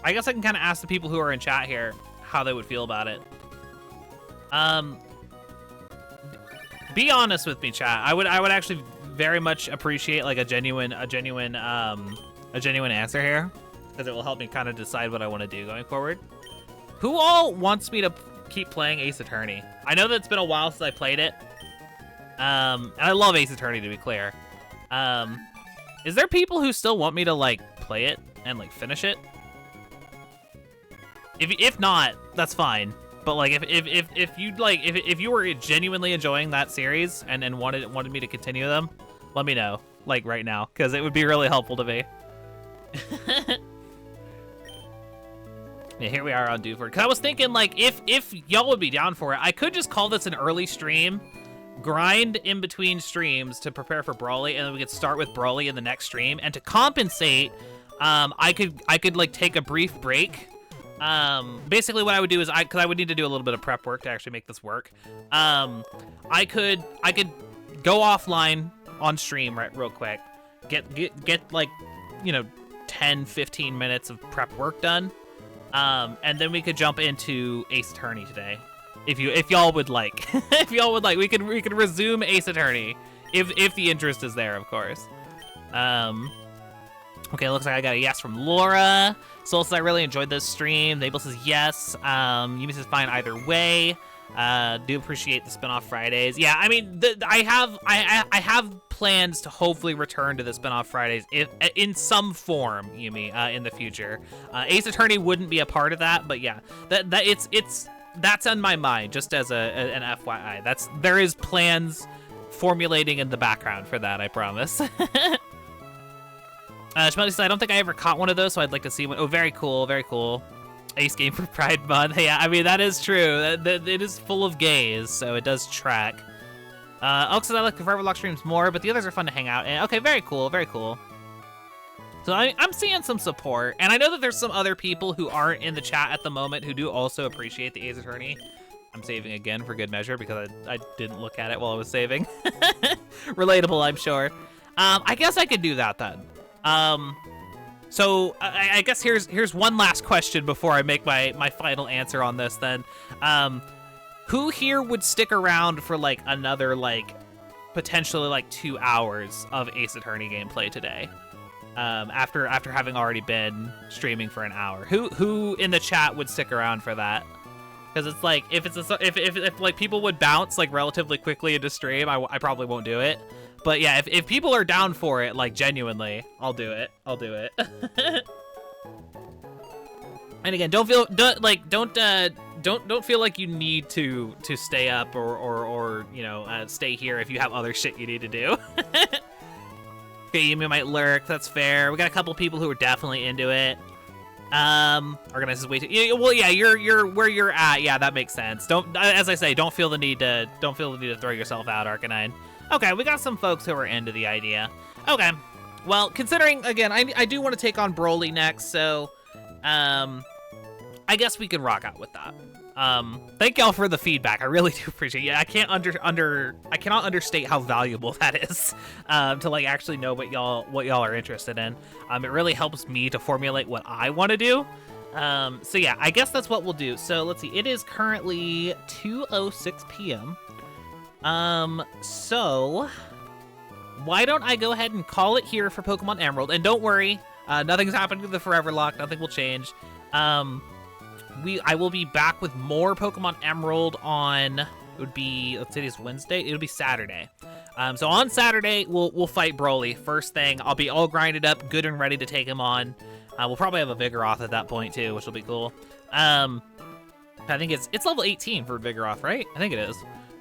[SPEAKER 1] I guess I can kind of ask the people who are in chat here how they would feel about it. Be honest with me, chat. I would actually very much appreciate like a genuine answer here, because it will help me kind of decide what I want to do going forward. Who all wants me to keep playing Ace Attorney? I know that it's been a while since I played it. And I love Ace Attorney, to be clear. Is there people who still want me to like play it and like finish it? If not, that's fine. But like if you were genuinely enjoying that series and wanted me to continue them, let me know like right now, because it would be really helpful to me. Yeah, here we are on Duford. Because I was thinking like if y'all would be down for it, I could just call this an early stream, grind in between streams to prepare for Brawly, and then we could start with Brawly in the next stream. And to compensate, I could like take a brief break. Basically what I would do is because I would need to do a little bit of prep work to actually make this work. I could go offline on stream real quick, get like, you know, 10-15 minutes of prep work done. And then we could jump into Ace Attorney today. If y'all would like, we could resume Ace Attorney if the interest is there, of course. Okay, looks like I got a yes from Laura. Soul says I really enjoyed this stream. Nabel says yes. Yumi says fine either way. Do appreciate the spinoff Fridays. Yeah, I mean, I have plans to hopefully return to the spinoff Fridays in some form, Yumi, in the future. Ace Attorney wouldn't be a part of that, but yeah, that's on my mind just as an FYI. There is plans formulating in the background for that, I promise. Shmelly says, I don't think I ever caught one of those, so I'd like to see one. Oh, very cool, very cool. Ace game for Pride Month. Yeah, I mean, that is true. It is full of gays, so it does track. Oak says, I like the Foreverlocke streams more, but the others are fun to hang out in. Okay, very cool, very cool. So I'm seeing some support, and I know that there's some other people who aren't in the chat at the moment who do also appreciate the Ace Attorney. I'm saving again for good measure because I didn't look at it while I was saving. Relatable, I'm sure. I guess I could do that then. So I guess here's one last question before I make my final answer on this then. Who here would stick around for like another like potentially like 2 hours of Ace Attorney gameplay today? After having already been streaming for an hour. Who in the chat would stick around for that? Because it's like if like people would bounce like relatively quickly into stream, I probably won't do it. But yeah, if people are down for it, like genuinely, I'll do it. I'll do it. And again, don't feel like you need to stay up or you know stay here if you have other shit you need to do. Okay, you might lurk. That's fair. We got a couple people who are definitely into it. Organizes way too. Well, yeah, you're where you're at. Yeah, that makes sense. Don't, as I say, don't feel the need to throw yourself out, Arcanine. Okay, we got some folks who are into the idea. Okay, well, considering again, I do want to take on Broly next, so I guess we can rock out with that. Thank y'all for the feedback. I really do appreciate it. I cannot understate how valuable that is, to like actually know what y'all are interested in. It really helps me to formulate what I want to do. So yeah, I guess that's what we'll do. So let's see. It is currently 2:06 p.m. So why don't I go ahead and call it here for Pokemon Emerald? And don't worry, nothing's happening to the Foreverlocke. Nothing will change. I will be back with more Pokemon Emerald on, it would be, let's say it's Wednesday, it'll be Saturday. So on Saturday, we'll fight Broly. First thing, I'll be all grinded up, good and ready to take him on. We'll probably have a Vigoroth at that point too, which will be cool. I think it's level 18 for Vigoroth, right? I think it is.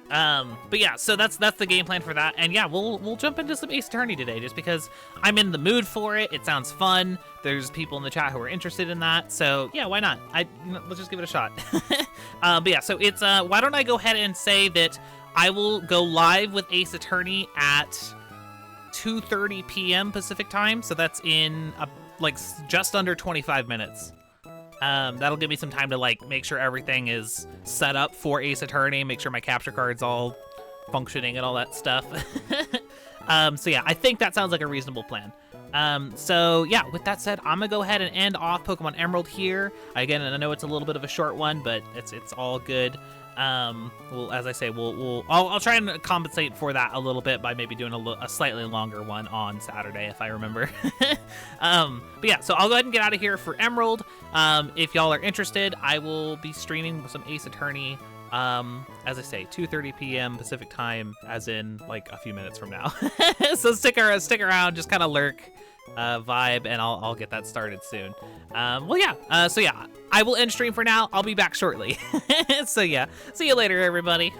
[SPEAKER 1] But yeah, so that's the game plan for that. And yeah, we'll jump into some Ace Attorney today just because I'm in the mood for it. It sounds fun. There's people in the chat who are interested in that. So yeah, why not? Let's just give it a shot. But yeah, so it's, why don't I go ahead and say that I will go live with Ace Attorney at 2:30 p.m. Pacific time. So that's in like just under 25 minutes. That'll give me some time to like make sure everything is set up for Ace Attorney, make sure my capture card's all functioning and all that stuff. So yeah, I think that sounds like a reasonable plan. So yeah, with that said, I'm gonna go ahead and end off Pokemon Emerald here. Again, I know it's a little bit of a short one, but it's all good. Well, as I say, I'll try and compensate for that a little bit by maybe doing a slightly longer one on Saturday if I remember. But yeah, so I'll go ahead and get out of here for Emerald. If y'all are interested, I will be streaming some Ace Attorney. As I say, 2:30 p.m. Pacific time, as in like a few minutes from now. So stick around, just kind of lurk, vibe, and I'll get that started soon. Well, yeah. So yeah, I will end stream for now. I'll be back shortly. So yeah, see you later, everybody.